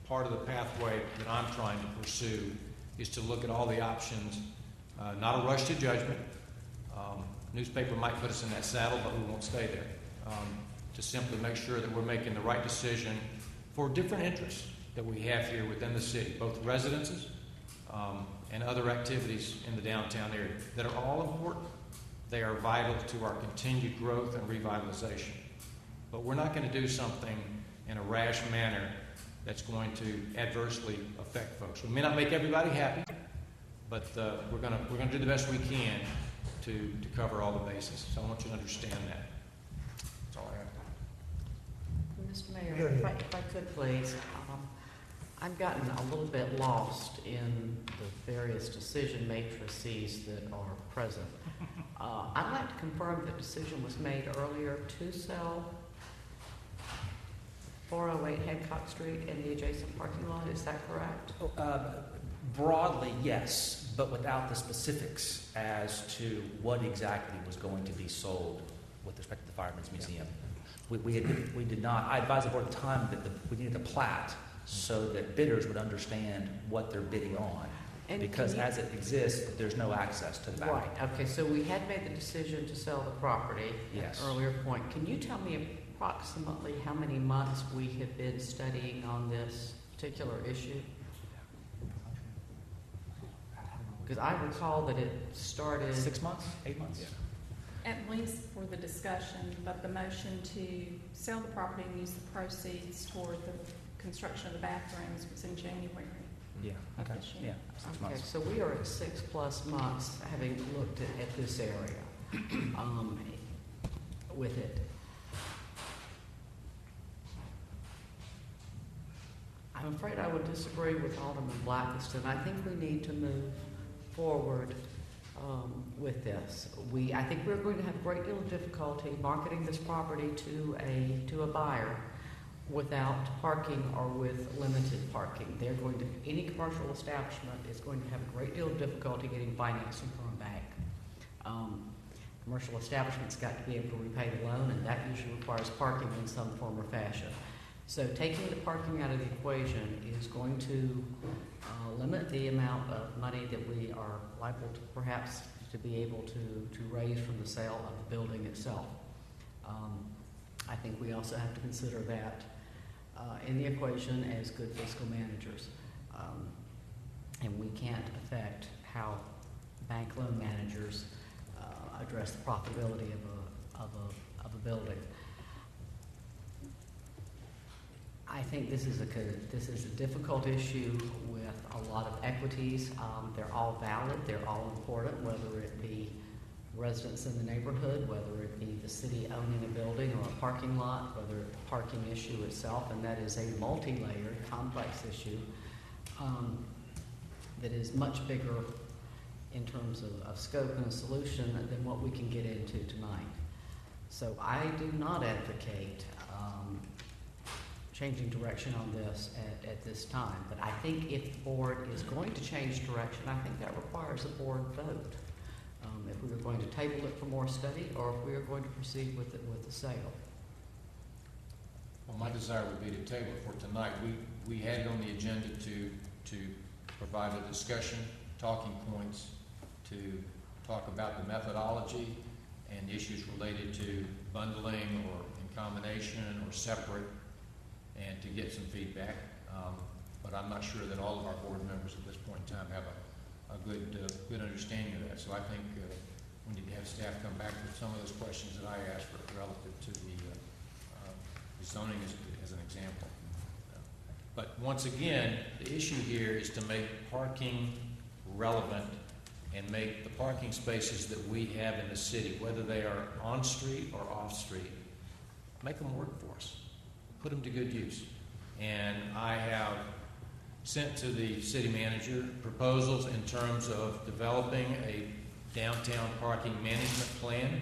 part of the pathway that I'm trying to pursue, is to look at all the options, not a rush to judgment. Newspaper might put us in that saddle, but we won't stay there. To simply make sure that we're making the right decision for different interests that we have here within the city, both residences and other activities in the downtown area that are all important. They are vital to our continued growth and revitalization. But we're not going to do something in a rash manner that's going to adversely affect folks. We may not make everybody happy, but we're going to do the best we can to cover all the bases. So I want you to understand that. That's all I have. could please. I've gotten a little bit lost in the various decision matrices that are present. I'd like to confirm the decision was made earlier to sell 408 Hancock Street and the adjacent parking lot. Is that correct? Broadly, yes, but without the specifics as to what exactly was going to be sold with respect to the Firemen's Museum. We did not. I advised the board at the time that we needed a plat so that bidders would understand what they're bidding on. And because as it exists, there's no access to the back. Right. Okay, so we had made the decision to sell the property Yes. at an earlier point. Can you tell me approximately how many months we have been studying on this particular issue? Because I recall that it started 6 months, 8 months. At least for the discussion, but the motion to sell the property and use the proceeds for the construction of the bathrooms was in January. Yeah. Of Okay. this year. Yeah. 6 Okay, months. so we are at 6+ months having looked at this area with it. I'm afraid I would disagree with Alderman Blackiston. I think we need to move forward with this. I think we're going to have a great deal of difficulty marketing this property to a buyer without parking or with limited parking. Any commercial establishment is going to have a great deal of difficulty getting financing from a bank. Commercial establishments got to be able to repay the loan, and that usually requires parking in some form or fashion. So taking the parking out of the equation is going to limit the amount of money that we are liable to perhaps to be able to raise from the sale of the building itself. I think we also have to consider that in the equation as good fiscal managers. And we can't affect how bank loan managers address the profitability of a building. I think this is a difficult issue with a lot of equities. They're all valid. They're all important, whether it be residents in the neighborhood, whether it be the city owning a building or a parking lot, whether it's the parking issue itself, and that is a multi-layered, complex issue that is much bigger in terms of scope and solution than what we can get into tonight. So I do not advocate changing direction on this at this time. But I think if the board is going to change direction, I think that requires a board vote. If we were going to table it for more study, or if we are going to proceed with the sale. Well, my desire would be to table it for tonight. We had it on the agenda to provide a discussion, talking points, to talk about the methodology and issues related to bundling or in combination or separate, and to get some feedback. But I'm not sure that all of our board members at this point in time have a good understanding of that. So I think we need to have staff come back with some of those questions that I asked for relative to the zoning as an example. But once again, the issue here is to make parking relevant and make the parking spaces that we have in the city, whether they are on street or off street, make them work for us. Put them to good use. And I have sent to the city manager proposals in terms of developing a downtown parking management plan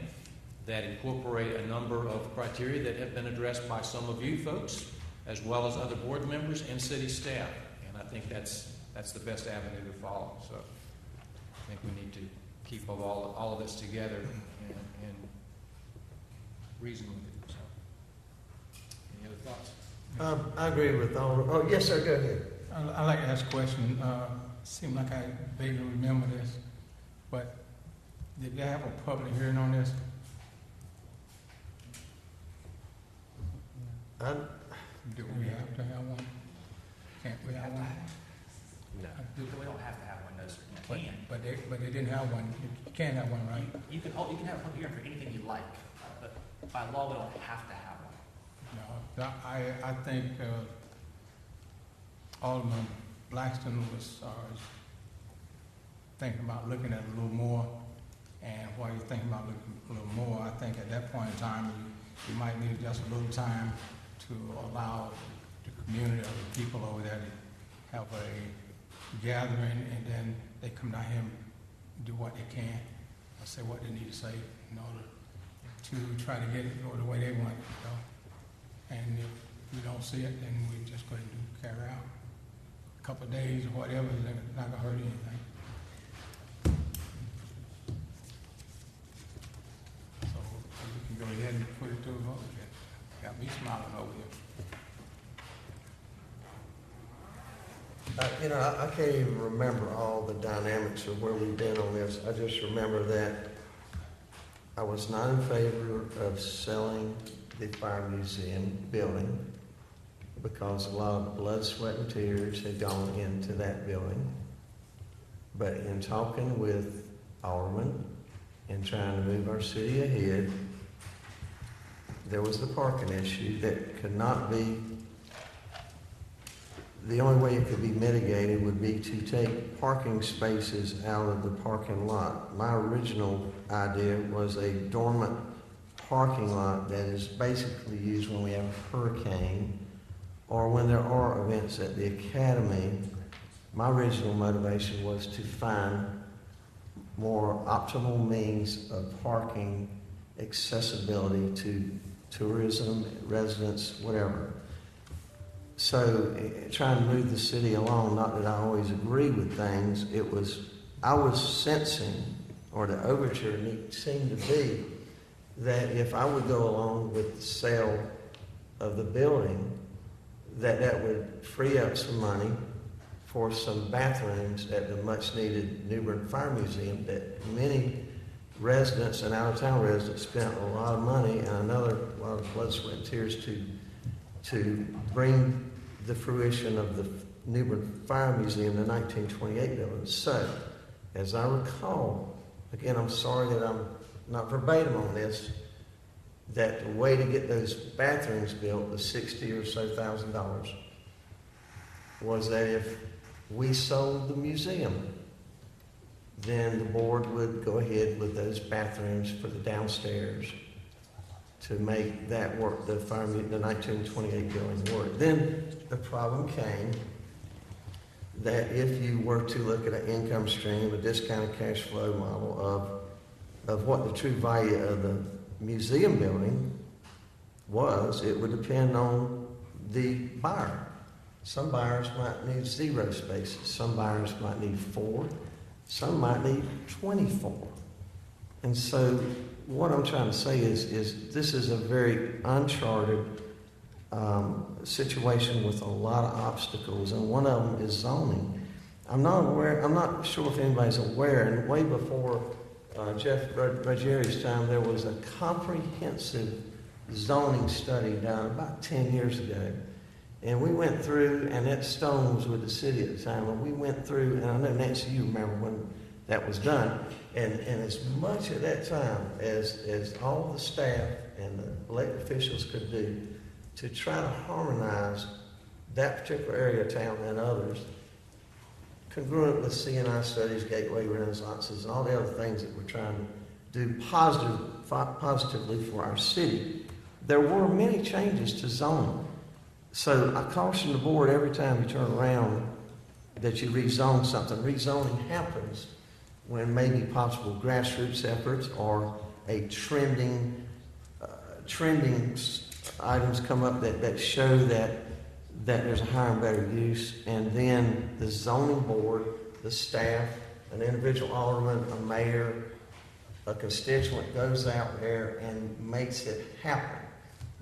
that incorporate a number of criteria that have been addressed by some of you folks, as well as other board members and city staff. And I think that's the best avenue to follow. So I think we need to keep all of this together and reason with it. So, any other thoughts? I agree with all. Oh, yes, sir. Go ahead. I'd like to ask a question. Seemed like I vaguely remember this, but did they have a public hearing on this? Do we have to have one? Can't we have one? No. We don't have to have one, no, sir. You can. But they didn't have one. You can't have one, right? You can have a public hearing for anything you like, but by law, we don't have to have one. No, I think Alderman Blackiston was thinking about looking at it a little more, and while you're thinking about looking a little more, I think at that point in time, you might need just a little time to allow the community of the people over there to have a gathering, and then they come down here and do what they can, or say what they need to say in order to try to get it go the way they want it to go. And if we don't see it, then we just go ahead and carry out. A couple of days or whatever, it's not gonna hurt anything. So we can go ahead and put it to a vote. Got me smiling over here. I can't even remember all the dynamics of where we've been on this. I just remember that I was not in favor of selling the Fire Museum building because a lot of blood, sweat, and tears had gone into that building. But in talking with Aldermen and trying to move our city ahead, there was the parking issue that could not be, the only way it could be mitigated would be to take parking spaces out of the parking lot. My original idea was a dormant parking lot that is basically used when we have a hurricane or when there are events at the academy. My original motivation was to find more optimal means of parking accessibility to tourism, residents, whatever. So trying to move the city along, not that I always agree with things, I was sensing, or the overture seemed to be, that if I would go along with the sale of the building, that would free up some money for some bathrooms at the much-needed New Bern Fire Museum that many residents and out-of-town residents spent a lot of money and a lot of blood, sweat, and tears to bring the fruition of the New Bern Fire Museum, the 1928 building. So, as I recall, again, I'm sorry that I'm not verbatim on this, that the way to get those bathrooms built, the $60,000 or so, was that if we sold the museum, then the board would go ahead with those bathrooms for the downstairs to make that work, the 1928 building work. Then the problem came that if you were to look at an income stream, a discounted cash flow model of what the true value of the museum building was, it would depend on the buyer. Some buyers might need 0 spaces. Some buyers might need 4. Some might need 24. And so what I'm trying to say is this is a very uncharted situation with a lot of obstacles, and one of them is zoning. I'm not sure if anybody's aware, and way before Jeff Ruggieri's time, there was a comprehensive zoning study done about 10 years ago. And we went through, and Ed Stone was with the city at the time, and we went through, and I know Nancy, you remember when that was done, and as much at that time as all the staff and the elected officials could do to try to harmonize that particular area of town and others, congruent with CNI studies, gateway renaissances, and all the other things that we're trying to do positively for our city, there were many changes to zoning. So I caution the board every time you turn around that you rezone something. Rezoning happens when maybe possible grassroots efforts or a trending items come up that show that there's a higher and better use, and then the zoning board, the staff, an individual alderman, a mayor, a constituent goes out there and makes it happen.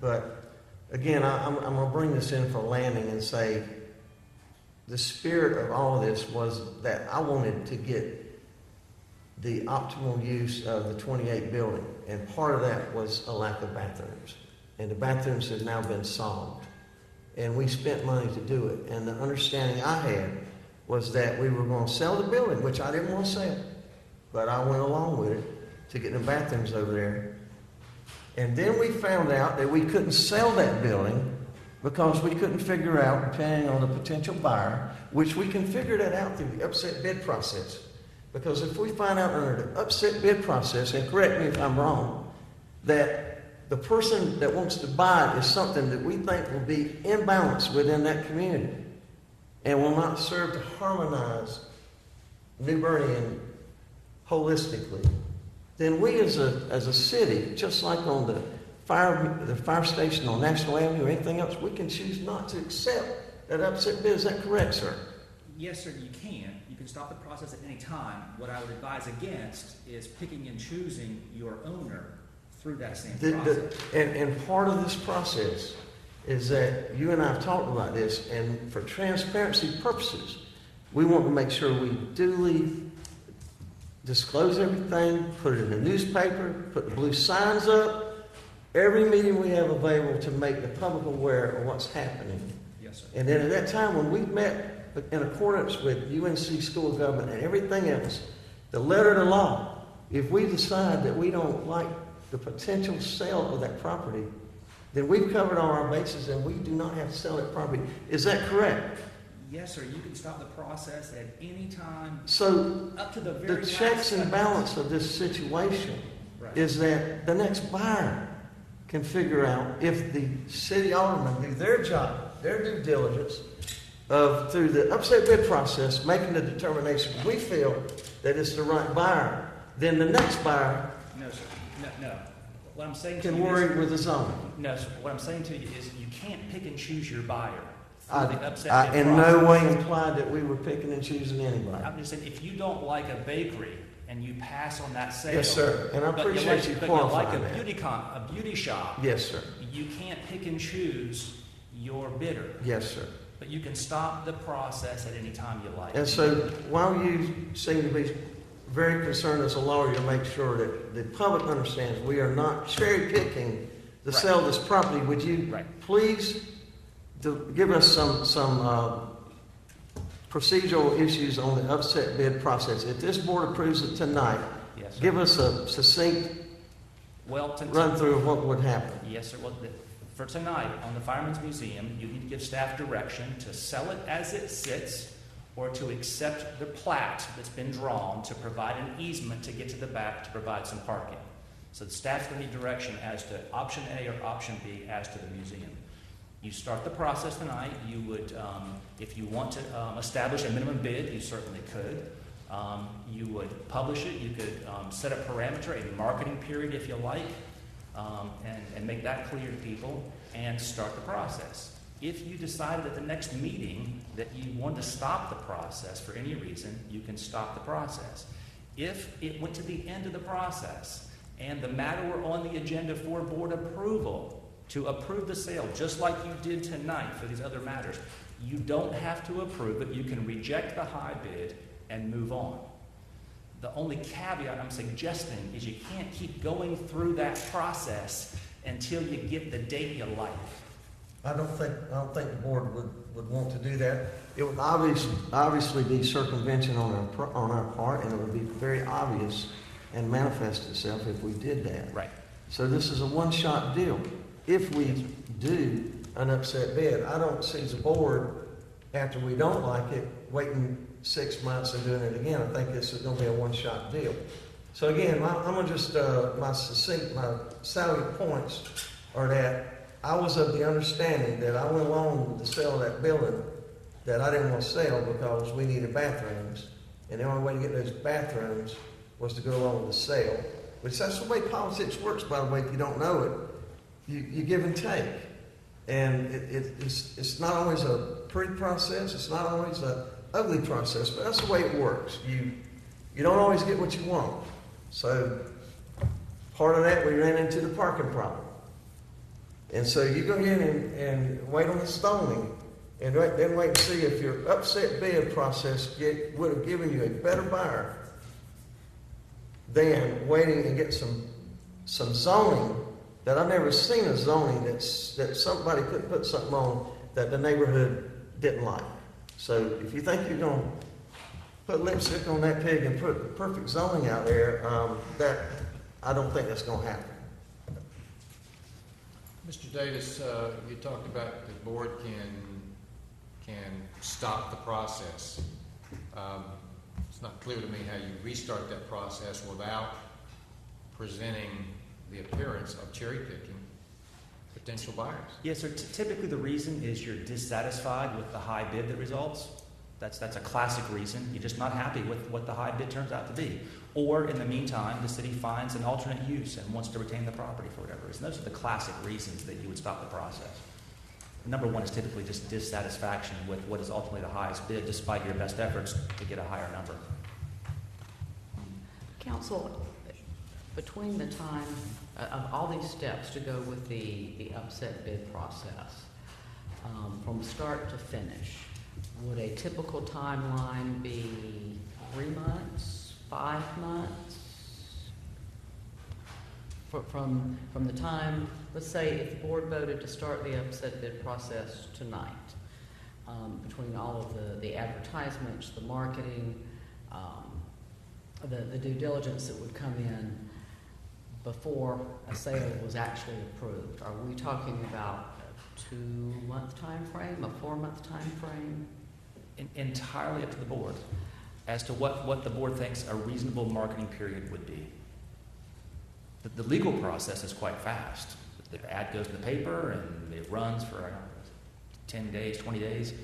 But again, I'm going to bring this in for a landing and say the spirit of all of this was that I wanted to get the optimal use of the 28 building, and part of that was a lack of bathrooms. And the bathrooms have now been solved. And we spent money to do it. And the understanding I had was that we were going to sell the building, which I didn't want to sell, but I went along with it to get the bathrooms over there. And then we found out that we couldn't sell that building because we couldn't figure out, depending on the potential buyer, which we can figure that out through the upset bid process. Because if we find out under the upset bid process, and correct me if I'm wrong, that the person that wants to buy it is something that we think will be imbalanced within that community and will not serve to harmonize New Bern holistically, then we as a city, just like on the fire station on National Avenue or anything else, we can choose not to accept that upset bid. Is that correct, sir? Yes, sir, you can. You can stop the process at any time. What I would advise against is picking and choosing your owner through that same process. And part of this process is that you and I have talked about this, and for transparency purposes, we want to make sure we duly disclose everything, put it in the newspaper, put the blue signs up, every meeting we have available to make the public aware of what's happening. Yes, sir. And then at that time, when we've met in accordance with UNC school government and everything else, the letter of the law, if we decide that we don't like the potential sale of that property, then we've covered all our bases and we do not have to sell that property. Is that correct? Yes, sir. You can stop the process at any time. So up to the very the checks and last balance of this situation Right. is that the next buyer can figure out if the city aldermen do their job, their due diligence, of through the upset bid process, making the determination we feel that it's the right buyer, then the next buyer No, sir. No. What I'm saying can to you worry is, with the zoning. no, sir. What I'm saying to you is you can't pick and choose your buyer through I the upset bid in process. no way implied that we were picking and choosing anybody. I'm just saying, if you don't like a bakery and you pass on that sale, Yes, sir. And I appreciate you but you like qualifying a that. beauty shop, Yes, sir. you can't pick and choose your bidder. Yes, sir. But you can stop the process at any time you like. And so while you seem to be very concerned as a lawyer to make sure that the public understands we are not cherry picking to sell this property, would you please give us some procedural issues on the upset bid process? If this board approves it tonight, Yes, sir. give us a succinct run through of what would happen. Yes, sir. Well, for tonight, on the Firemen's Museum, you need to give staff direction to sell it as it sits or to accept the plat that's been drawn to provide an easement to get to the back to provide some parking. So the staff's going to need direction as to option A or option B as to the museum. You start the process tonight. You would, if you want to establish a minimum bid, you certainly could. You would publish it. You could set a parameter, a marketing period if you like, and make that clear to people and start the process. If you decided at the next meeting that you want to stop the process for any reason, you can stop the process. If it went to the end of the process and the matter were on the agenda for board approval, to approve the sale, just like you did tonight for these other matters, you don't have to approve it. You can reject the high bid and move on. The only caveat I'm suggesting is you can't keep going through that process until you get the date you like. I don't think the board would want to do that. It would obviously be circumvention on our part, and it would be very obvious and manifest itself if we did that. Right. So this is a one-shot deal. If we do an upset bid, I don't see the board, after we don't like it, waiting 6 months and doing it again. I think this is going to be a one-shot deal. So again, I'm going to just, my salient points are that I was of the understanding that I went along with the sale of that building that I didn't want to sell because we needed bathrooms. And the only way to get those bathrooms was to go along with the sale. Which that's the way politics works, by the way, if you don't know it. You give and take. And it's not always a pretty process. It's not always an ugly process, but that's the way it works. You don't always get what you want. So part of that, we ran into the parking problem. And so you go ahead and wait on the stoning, and then wait and see if your upset bid process would have given you a better buyer than waiting and get some zoning that I've never seen a zoning that somebody could put something on that the neighborhood didn't like. So if you think you're going to put lipstick on that pig and put the perfect zoning out there, that I don't think that's going to happen. Mr. Davis, you talked about the board can stop the process. It's not clear to me how you restart that process without presenting the appearance of cherry picking potential buyers. Yes, sir. Typically, the reason is you're dissatisfied with the high bid that results. That's a classic reason. You're just not happy with what the high bid turns out to be. Or in the meantime, the city finds an alternate use and wants to retain the property for whatever reason. Those are the classic reasons that you would stop the process. Number one is typically just dissatisfaction with what is ultimately the highest bid, despite your best efforts to get a higher number. Council, between the time of all these steps to go with the upset bid process, from start to finish, would a typical timeline be 3 months, 5 months? From the time, let's say if the board voted to start the upset bid process tonight, between all of the advertisements, the marketing, the due diligence that would come in before a sale was actually approved, are we talking about a 2-month time frame, a 4-month time frame? Entirely up to the board as to what the board thinks a reasonable marketing period would be. The legal process is quite fast. The ad goes in the paper and it runs for 10 days, 20 days,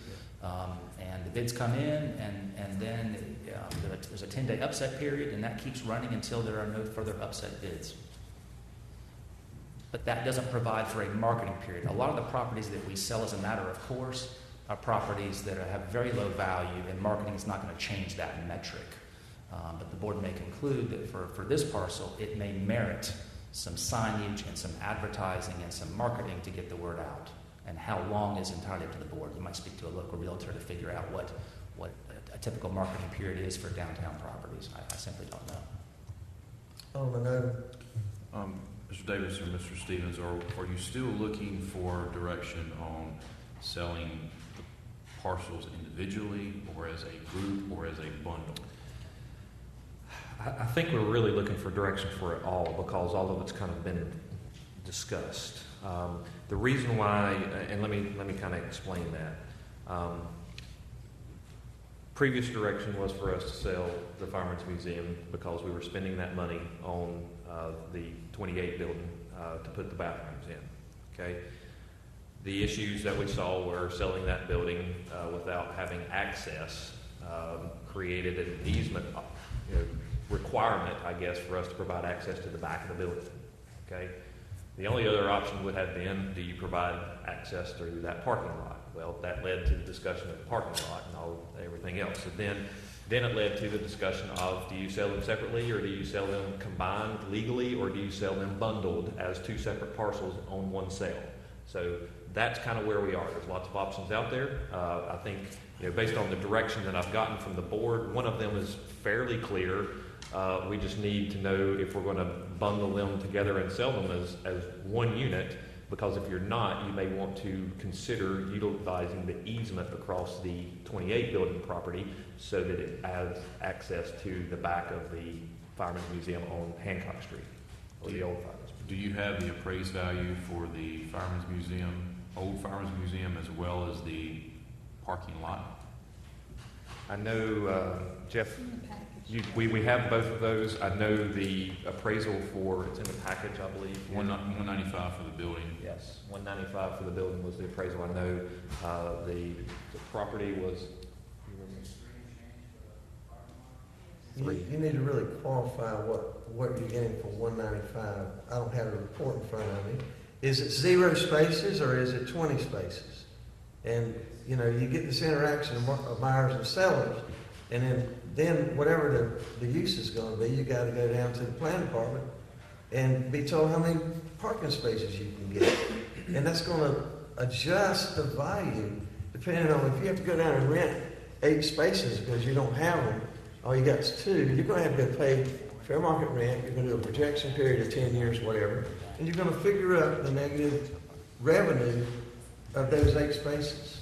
and the bids come in, and then there's a 10-day upset period, and that keeps running until there are no further upset bids. But that doesn't provide for a marketing period. A lot of the properties that we sell as a matter of course are properties that have very low value, and marketing is not going to change that metric. But the board may conclude that for this parcel, it may merit some signage and some advertising and some marketing to get the word out. And how long is entirely up to the board. You might speak to a local realtor to figure out what a typical marketing period is for downtown properties. I simply don't know. Mr. Davis or Mr. Stevens, are you still looking for direction on selling the parcels individually or as a group or as a bundle? I think we're really looking for direction for it all because all of it's kind of been discussed. The reason why, and let me kind of explain that. Previous direction was for us to sell the Firemen's Museum because we were spending that money on the 28 building to put the bathrooms in. Okay. The issues that we saw were selling that building without having access created an easement requirement, I guess, for us to provide access to the back of the building. Okay. The only other option would have been, do you provide access through that parking lot? Well, that led to the discussion of the parking lot and everything else. So then it led to the discussion of, do you sell them separately or do you sell them combined legally or do you sell them bundled as 2 separate parcels on one sale? So that's kind of where we are. There's lots of options out there. I think, based on the direction that I've gotten from the board, one of them is fairly clear. We just need to know if we're going to bundle them together and sell them as one unit, because if you're not, you may want to consider utilizing the easement across the 28 building property so that it has access to the back of the Firemen's Museum on Hancock Street, or the old Firemen's Museum. Do you have the appraised value for the Firemen's Museum, old Firemen's Museum, as well as the parking lot? I know, Jeff, we have both of those. I know the appraisal for, it's in the package, I believe. $195 for the building. Yes, $195 for the building was the appraisal. I know the property was. You need to really qualify what you're getting for $195. I don't have a report in front of me. Is it 0 spaces or is it 20 spaces? And you get this interaction of buyers and sellers, and then whatever the use is going to be, you got to go down to the planning department and be told how many parking spaces you can get, and that's going to adjust the value depending on if you have to go down and rent 8 spaces because you don't have them. All you got is 2. You're going to have to go pay fair market rent. You're going to do a projection period of 10 years, whatever, and you're going to figure out the negative revenue of those 8 spaces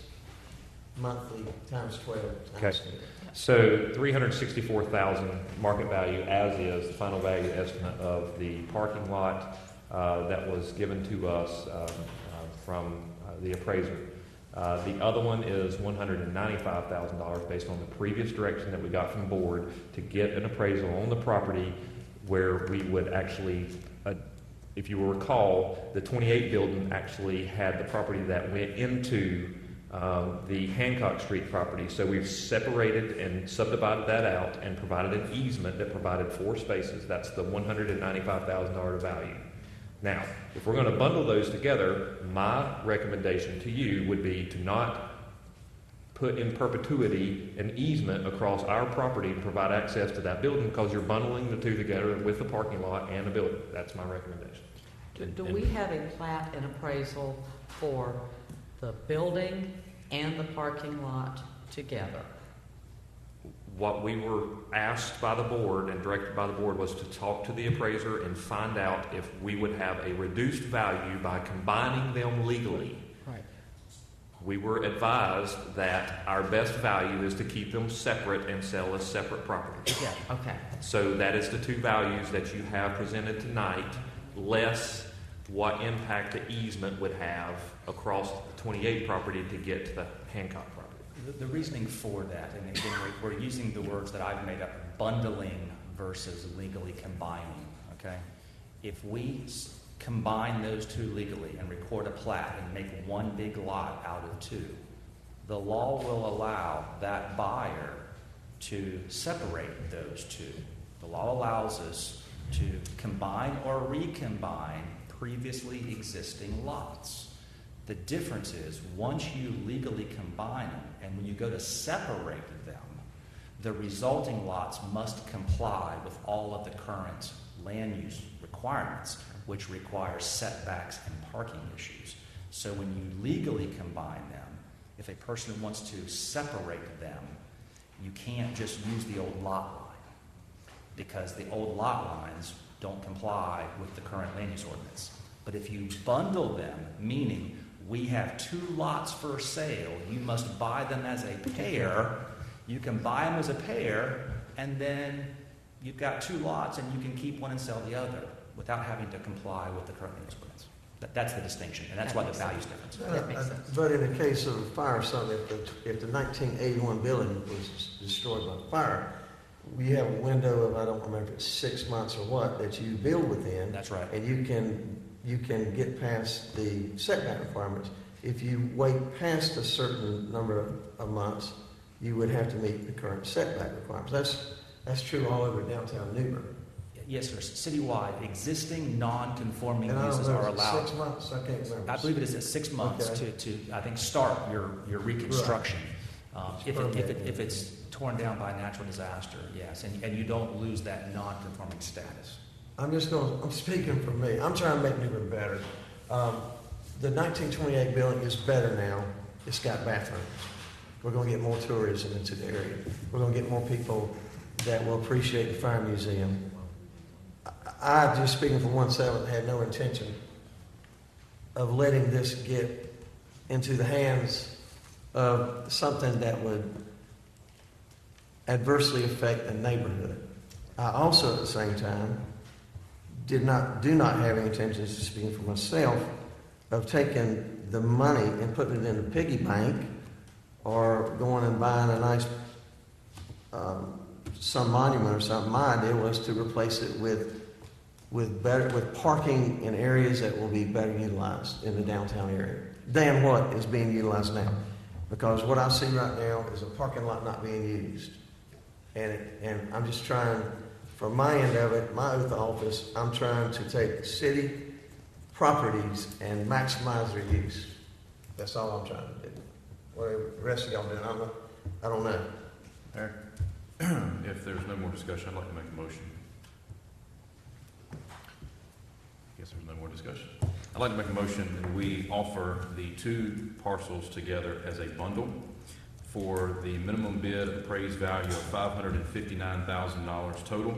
monthly times 12 times 10. So $364,000 market value, as is the final value estimate of the parking lot that was given to us from the appraiser. The other one is $195,000 based on the previous direction that we got from the board to get an appraisal on the property where we would actually If you will recall, the 28 building actually had the property that went into the Hancock Street property. So we've separated and subdivided that out and provided an easement that provided 4 spaces. That's the $195,000 value. Now, if we're going to bundle those together, my recommendation to you would be to not put in perpetuity an easement across our property to provide access to that building, because you're bundling the two together with the parking lot and the building. That's my recommendation. Do we have a plat and appraisal for the building and the parking lot together? What we were asked by the board and directed by the board was to talk to the appraiser and find out if we would have a reduced value by combining them legally. Right. We were advised that our best value is to keep them separate and sell as separate properties. Yeah, okay. So that is the 2 values that you have presented tonight, less what impact the easement would have across the 28 property to get to the Hancock property. The reasoning for that, and again, we're using the words that I've made up, bundling versus legally combining, okay? If we combine those 2 legally and record a plat and make one big lot out of 2, the law will allow that buyer to separate those 2. The law allows us to combine or recombine previously existing lots. The difference is, once you legally combine them, and when you go to separate them, the resulting lots must comply with all of the current land use requirements, which require setbacks and parking issues. So when you legally combine them, if a person wants to separate them, you can't just use the old lot line, because the old lot lines don't comply with the current land use ordinance. But if you bundle them, meaning we have 2 lots for sale, you must buy them as a pair. You can buy them as a pair, and then you've got 2 lots, and you can keep one and sell the other without having to comply with the current land use ordinance. That's the distinction, and that's why the value's difference. That makes sense. But in the case of a fire, something, if the 1981 building was destroyed by fire, we have a window of, I don't remember if it's 6 months or what, that you build within. That's right. And you can get past the setback requirements. If you wait past a certain number of months, you would have to meet the current setback requirements. That's true all over downtown New Bern. Yes, sir. Citywide, existing non-conforming And I don't uses know, are is it allowed. 6 months? I can't remember. I believe it is at 6 months Okay. to I think, start your reconstruction. If it's torn down by a natural disaster, yes, and you don't lose that non-conforming status. I'm speaking for me. I'm trying to make New Bern better. The 1928 building is better now. It's got bathrooms. We're going to get more tourism into the area. We're going to get more people that will appreciate the Fire Museum. I, just speaking for 1/7, had no intention of letting this get into the hands of something that would adversely affect the neighborhood. I also, at the same time, do not have any intentions, speaking for myself, of taking the money and putting it in a piggy bank or going and buying a nice some monument or something. My idea was to replace it with parking in areas that will be better utilized in the downtown area than what is being utilized now. Because what I see right now is a parking lot not being used. And I'm just trying, from my end of it, my oath of office, I'm trying to take city properties and maximize their use. That's all I'm trying to do. Whatever the rest of y'all doing, I don't know. Eric, if there's no more discussion, I'd like to make a motion. I guess there's no more discussion. I'd like to make a motion that we offer the 2 parcels together as a bundle for the minimum bid appraised value of $559,000 total.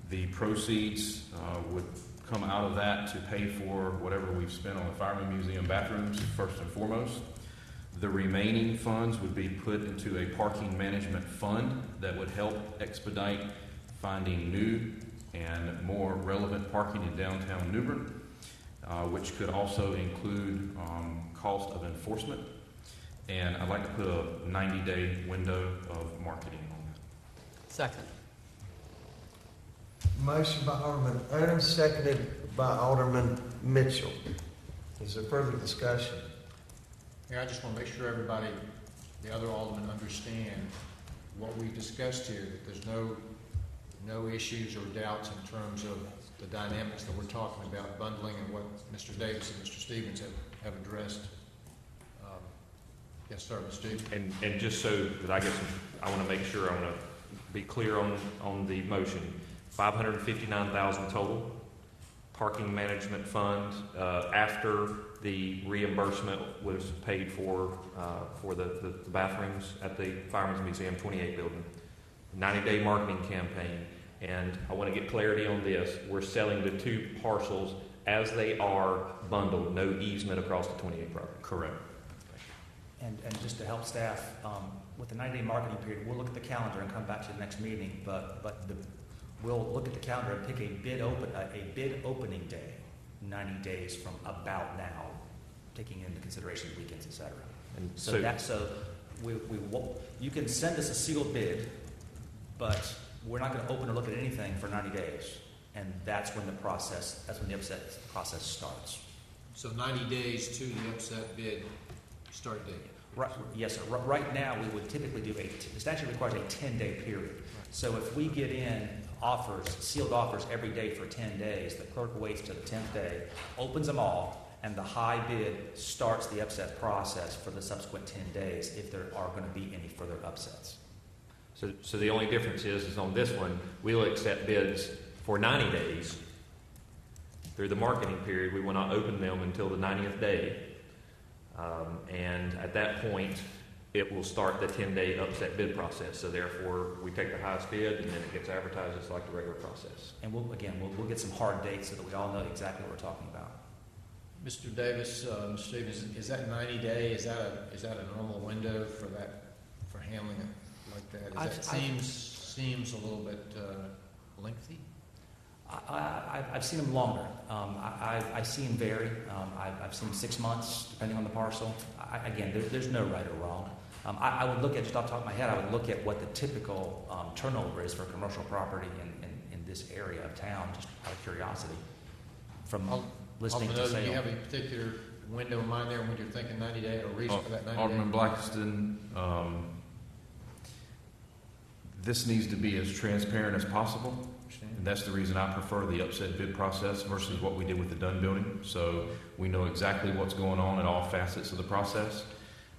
The proceeds would come out of that to pay for whatever we've spent on the Firemen Museum bathrooms, first and foremost. The remaining funds would be put into a parking management fund that would help expedite finding new and more relevant parking in downtown New Bern, which could also include cost of enforcement. And I'd like to put a 90-day window of marketing on that. Second. Motion by Alderman Odom, seconded by Alderman Mitchell. Is there further discussion? Yeah, I just want to make sure everybody, the other aldermen, understand what we discussed here, that there's no issues or doubts in terms of the dynamics that we're talking about, bundling, and what Mr. Davis and Mr. Stevens have addressed. Yes, sir, Mr. Stevens. And just so that I get some, I want to make sure, I want to be clear on the motion. 559,000 total. Parking management fund, after the reimbursement was paid for the bathrooms at the Firemen's Museum 28 building. 90-day marketing campaign. And I want to get clarity on this. We're selling the two parcels as they are bundled, no easement across the 28 property. Correct. And just to help staff, with the 90-day marketing period, we'll look at the calendar and come back to the next meeting, we'll look at the calendar and pick a bid opening day, 90 days from about now, taking into consideration weekends, et cetera. And So you can send us a sealed bid, but we're not going to open or look at anything for 90 days. And that's when the upset process starts. So 90 days to the upset bid start date. Right, yes, sir. Right now, we would typically do the statute requires a 10-day period. So if we get in sealed offers every day for 10 days, the clerk waits till the 10th day, opens them all, and the high bid starts the upset process for the subsequent 10 days if there are going to be any further upsets. So the only difference is on this one, we'll accept bids for 90 days. Through the marketing period, we will not open them until the 90th day. And at that point, it will start the 10-day upset bid process. So therefore, we take the highest bid, and then it gets advertised just like the regular process. And we'll get some hard dates so that we all know exactly what we're talking about. Mr. Davis, Mr. Stevens, is that 90 day? Is that a normal window for handling it like that? Seems a little bit lengthy. I've seen them longer. I've seen them vary. I've seen 6 months, depending on the parcel. Again, there's no right or wrong. I would look at, just off the top of my head, I would look at what the typical turnover is for commercial property in this area of town, just out of curiosity, from listening to sale. Do you have a particular window in mind there when you're thinking 90 day or reason for that 90 day? Alderman Blackiston, this needs to be as transparent as possible. And that's the reason I prefer the upset bid process versus what we did with the Dunn building. So we know exactly what's going on in all facets of the process.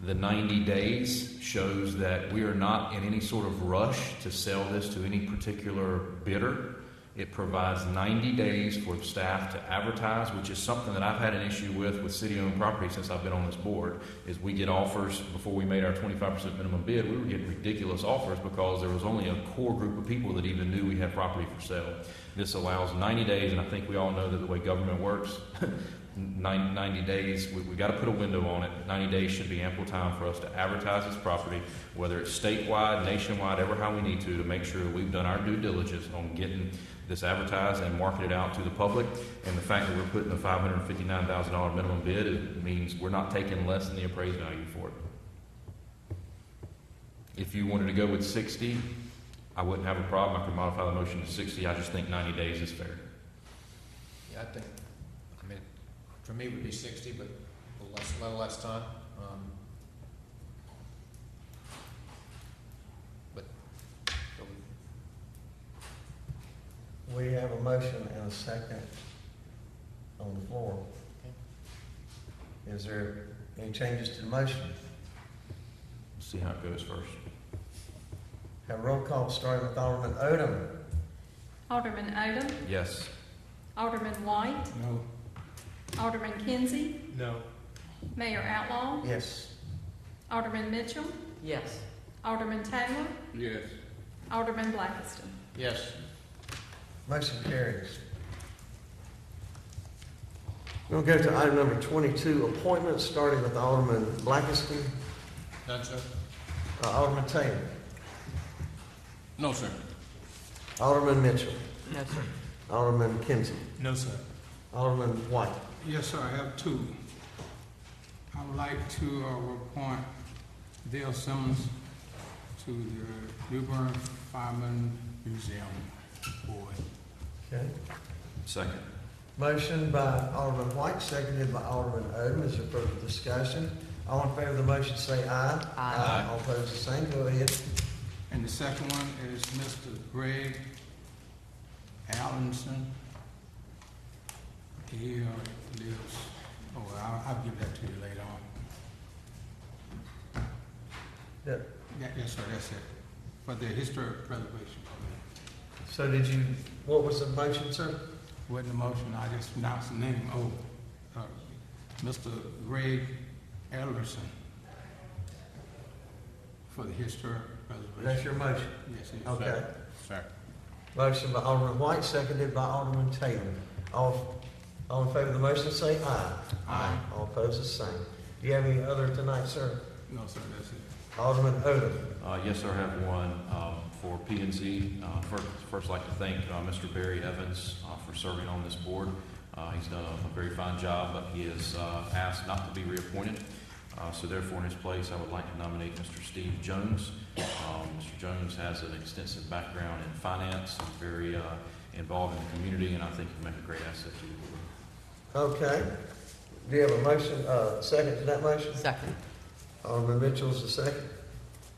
The 90 days shows that we are not in any sort of rush to sell this to any particular bidder. It provides 90 days for staff to advertise, which is something that I've had an issue with city-owned property since I've been on this board, is we get offers. Before we made our 25% minimum bid, we were getting ridiculous offers because there was only a core group of people that even knew we had property for sale. This allows 90 days, and I think we all know that the way government works, 90 days, we've got to put a window on it. 90 days should be ample time for us to advertise this property, whether it's statewide, nationwide, ever how we need to make sure that we've done our due diligence on getting this advertised and marketed out to the public. And the fact that we're putting a $559,000 minimum bid, it means we're not taking less than the appraised value for it. If you wanted to go with 60, I wouldn't have a problem. I could modify the motion to 60. I just think 90 days is fair. Yeah, I mean, for me it would be 60, but a little less time. We have a motion and a second on the floor. Is there any changes to the motion? Let's see how it goes first. Have a roll call starting with Alderman Odom. Alderman Odom. Yes. Alderman White. No. Alderman Kinsey. No. Mayor Outlaw. Yes. Alderman Mitchell. Yes. Alderman Taylor. Yes. Alderman Blackiston. Yes. Motion carries. We'll go to item number 22, appointments, starting with Alderman Blackiston. None, sir. Alderman Taylor. No, sir. Alderman Mitchell. No, sir. Alderman Kinsey. No, sir. Alderman White. Yes, sir, I have two. I would like to appoint Dale Simmons to the New Bern Firemen Museum Board. Okay. Second. Motion by Alderman White, seconded by Alderman Odom. Is there further discussion? All in favor of the motion say aye. Aye. All opposed, the same. Go ahead. And the second one is Mr. Greg Allenson. He lives, I'll give that to you later on. Yep. Yes, sir, that's it. For the historic preservation. So did you, what was the motion, sir? Wasn't a motion, I just announced the name. Mr. Greg Allenson for the historic preservation. That's your motion? Yes, it is. Okay. Second. Motion by Alderman White, seconded by Alderman Taylor. All in favor of the motion say aye. Aye. All opposed, the same. Do you have any other tonight, sir? No, sir, that's it. Alderman Odom. Yes, sir, I have one for P&Z. First, I'd like to thank Mr. Barry Evans for serving on this board. He's done a very fine job, but he is asked not to be reappointed. So therefore, in his place, I would like to nominate Mr. Steve Jones. Mr. Jones has an extensive background in finance, and very involved in the community, and I think he'll make a great asset to the board. Okay. Do you have a motion, second to that motion? Second. Alderman Mitchell's the second.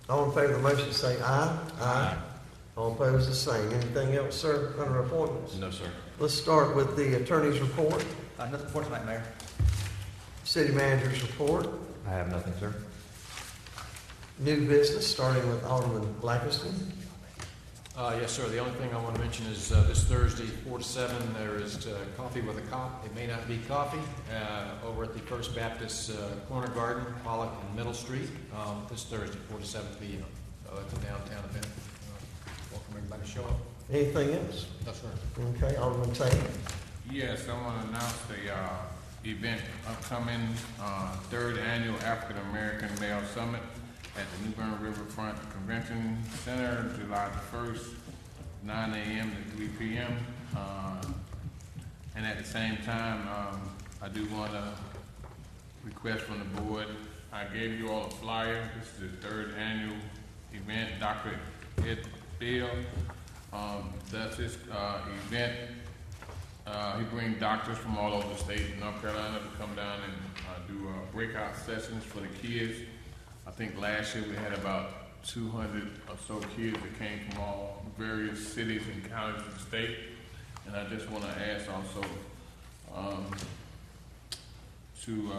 All in favor of the motion say aye. Aye. All opposed, the same. Anything else, sir, under appointments? No, sir. Let's start with the attorney's report, Nothing for tonight, Mayor. city manager's report, I have nothing, sir. new business, starting with Alderman Blackiston. Yes, sir. The only thing I want to mention is this Thursday, 4 to 7, there is Coffee with a Cop. It may not be coffee, over at the First Baptist Corner Garden, Pollock and Middle Street, this Thursday, 4 to 7 p.m. It's a downtown event. Welcome everybody to show up. Anything else? Yes, sir. Okay, Alderman Taylor. Yes, I want to announce the event upcoming, third annual African American Male Summit at the New Bern Riverfront Convention Center, July the 1st, 9 a.m. to 3 p.m. And at the same time, I do want to request from the board, I gave you all a flyer. This is the third annual event. Dr. Ed Bill does this event. He brings doctors from all over the state of North Carolina to come down and do breakout sessions for the kids. I think last year we had about 200 or so kids that came from all various cities and counties of the state. And I just want to ask also to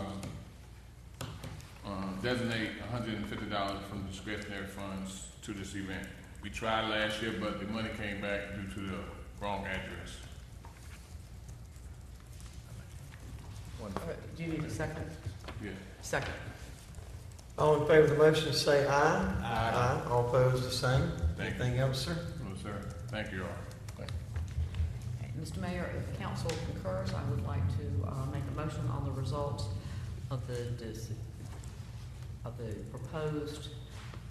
designate $150 from discretionary funds to this event. We tried last year, but the money came back due to the wrong address. Do you need a second? Yeah. Second. All in favor of the motion say aye. Aye. All opposed, the same. Thank you. Anything else, sir? No, sir. Thank you all. Mr. Mayor, if the council concurs, I would like to make a motion on the results of the proposed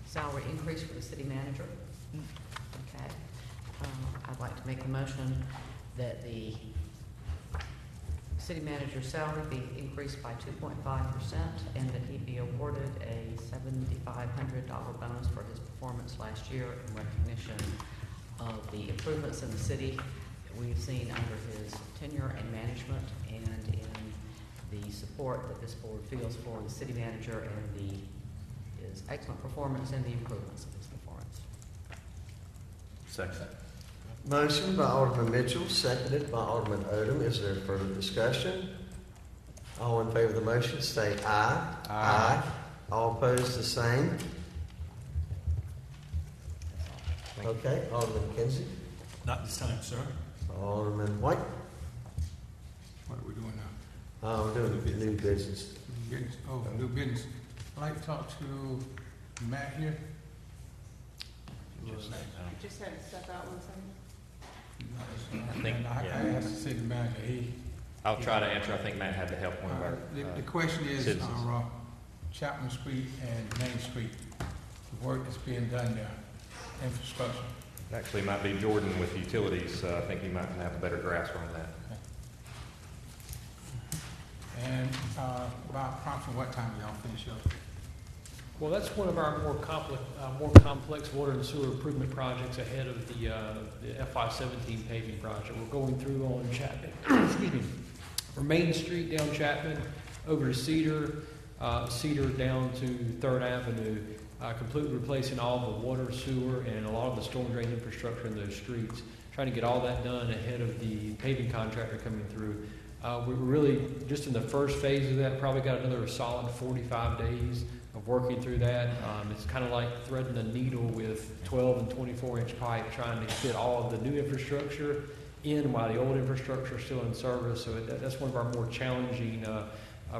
salary increase for the city manager. Okay. I'd like to make the motion that the city manager's salary be increased by 2.5% and that he be awarded a $7,500 bonus for his performance last year in recognition of the improvements in the city that we've seen under his tenure and management, and in the support that this board feels for the city manager and his excellent performance and the improvements of his performance. Second. Motion by Alderman Mitchell, seconded by Alderman Odom. Is there further discussion? All in favor of the motion say aye. Aye. All opposed, the same. Okay, Alderman Kinsey. Not this time, sir. Alderman White. What are we doing now? We're doing the new business. Business. Oh, new business. I'd like to talk to Matt here. Just had to step out one second. I asked the city manager, I'll try to answer. I think Matt had to help one of our the question is, citizens. Chapman Street and Main Street, the work that's being done there, infrastructure. Actually, might be Jordan with utilities. I think he might have a better grasp on that. And about approximately what time do y'all finish up? Well, that's one of our more complex water and sewer improvement projects ahead of the FY17 paving project. We're going through on Chapman, excuse me, from Main Street down Chapman over to Cedar down to 3rd Avenue, completely replacing all the water, sewer, and a lot of the storm drain infrastructure in those streets, trying to get all that done ahead of the paving contractor coming through. We're really just in the first phase of that, probably got another solid 45 days of working through that. It's kind of like threading a needle with 12 and 24-inch pipe, trying to fit all of the new infrastructure in while the old infrastructure is still in service. So that's one of our more challenging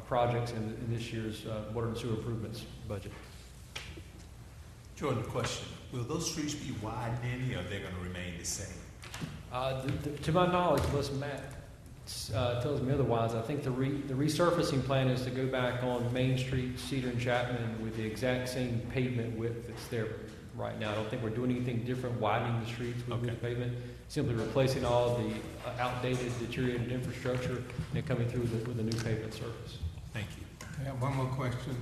projects in this year's water and sewer improvements budget. Jordan, question. Will those streets be widening or are they going to remain the same? To my knowledge, unless Matt tells me otherwise, I think the resurfacing plan is to go back on Main Street, Cedar and Chapman with the exact same pavement width that's there right now. I don't think we're doing anything different, widening the streets with the pavement, simply replacing all the outdated, deteriorated infrastructure and coming through with a new pavement surface. Thank you. I have one more question,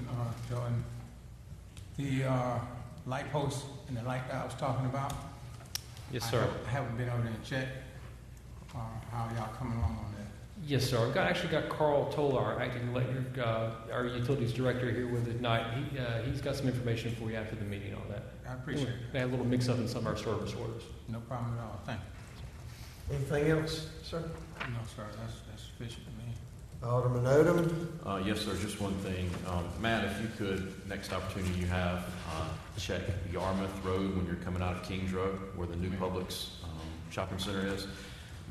Jordan. The light post and the light that I was talking about? Yes, sir. I haven't been over there and checked. How y'all coming along on that? Yes, sir. Actually got Carl Toller, our acting electric, our utilities director here with us tonight. He's got some information for you after the meeting on that. I appreciate it. They had a little mix up in some of our service orders. No problem at all. Thank you. Anything else, sir? No, sir. That's sufficient to me. Alderman Odom? Yes, sir. Just one thing. Matt, if you could, next opportunity you have, check Yarmouth Road when you're coming out of Kings Road, where the new Publix shopping center is.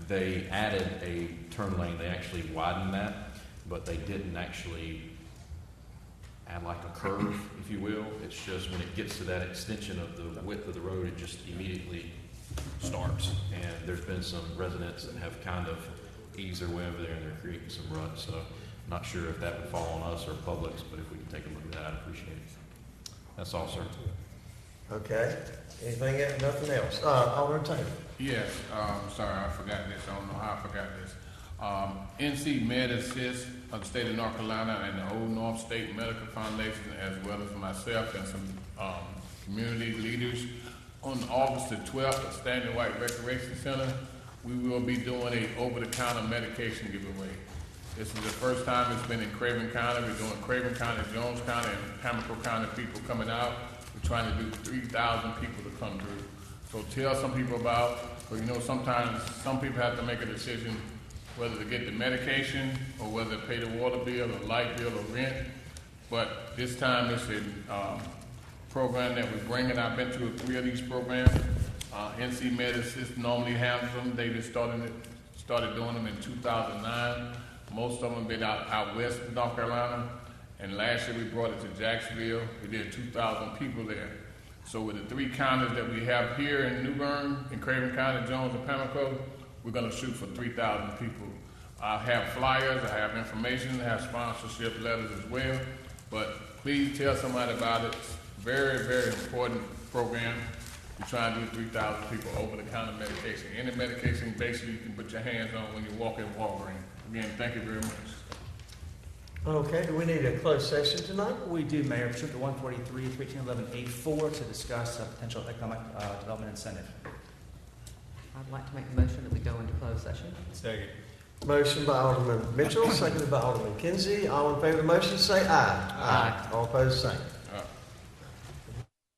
They added a turn lane. They actually widened that, but they didn't actually add like a curve, if you will. It's just when it gets to that extension of the width of the road, it just immediately starts. And there's been some residents that have kind of eased their way over there and they're creating some ruts. So I'm not sure if that would fall on us or Publix, but if we can take a look at that, I'd appreciate it. That's all, sir. Okay. Anything else? Nothing else? Alderman Taylor? Yes, sorry, I forgot this. I don't know how I forgot this. NC Med Assist of the state of North Carolina and the Old North State Medical Foundation, as well as myself and some community leaders, on August the 12th at Standing White Recreation Center, we will be doing a over-the-counter medication giveaway. This is the first time it's been in Craven County. We're doing Craven County, Jones County, and Pamlico County people coming out. We're trying to do 3,000 people to come through. So tell some people about, but you know, sometimes some people have to make a decision whether to get the medication or whether to pay the water bill or light bill or rent. But this time it's a program that we're bringing. I've been through 3 of these programs. NC Med Assist normally handles them. They just started doing them in 2009. Most of them been out west of North Carolina. And last year we brought it to Jacksonville. We did 2,000 people there. So with the 3 counties that we have here in New Bern, in Craven County, Jones, and Pamlico, we're going to shoot for 3,000 people. I have flyers, I have information, I have sponsorship letters as well. But please tell somebody about it. It's a very, very important program. We're trying to do 3,000 people over-the-counter medication. Any medication basically you can put your hands on when you walk in Walgreens. Again, thank you very much. Okay, do we need a closed session tonight? We do, Mayor, pursuant to 143, 311A4 to discuss a potential economic development incentive. I'd like to make the motion that we go into closed session. Second. Motion by Alderman Mitchell, seconded by Alderman Kinsey. All in favor of the motion say aye. Aye. All opposed, same.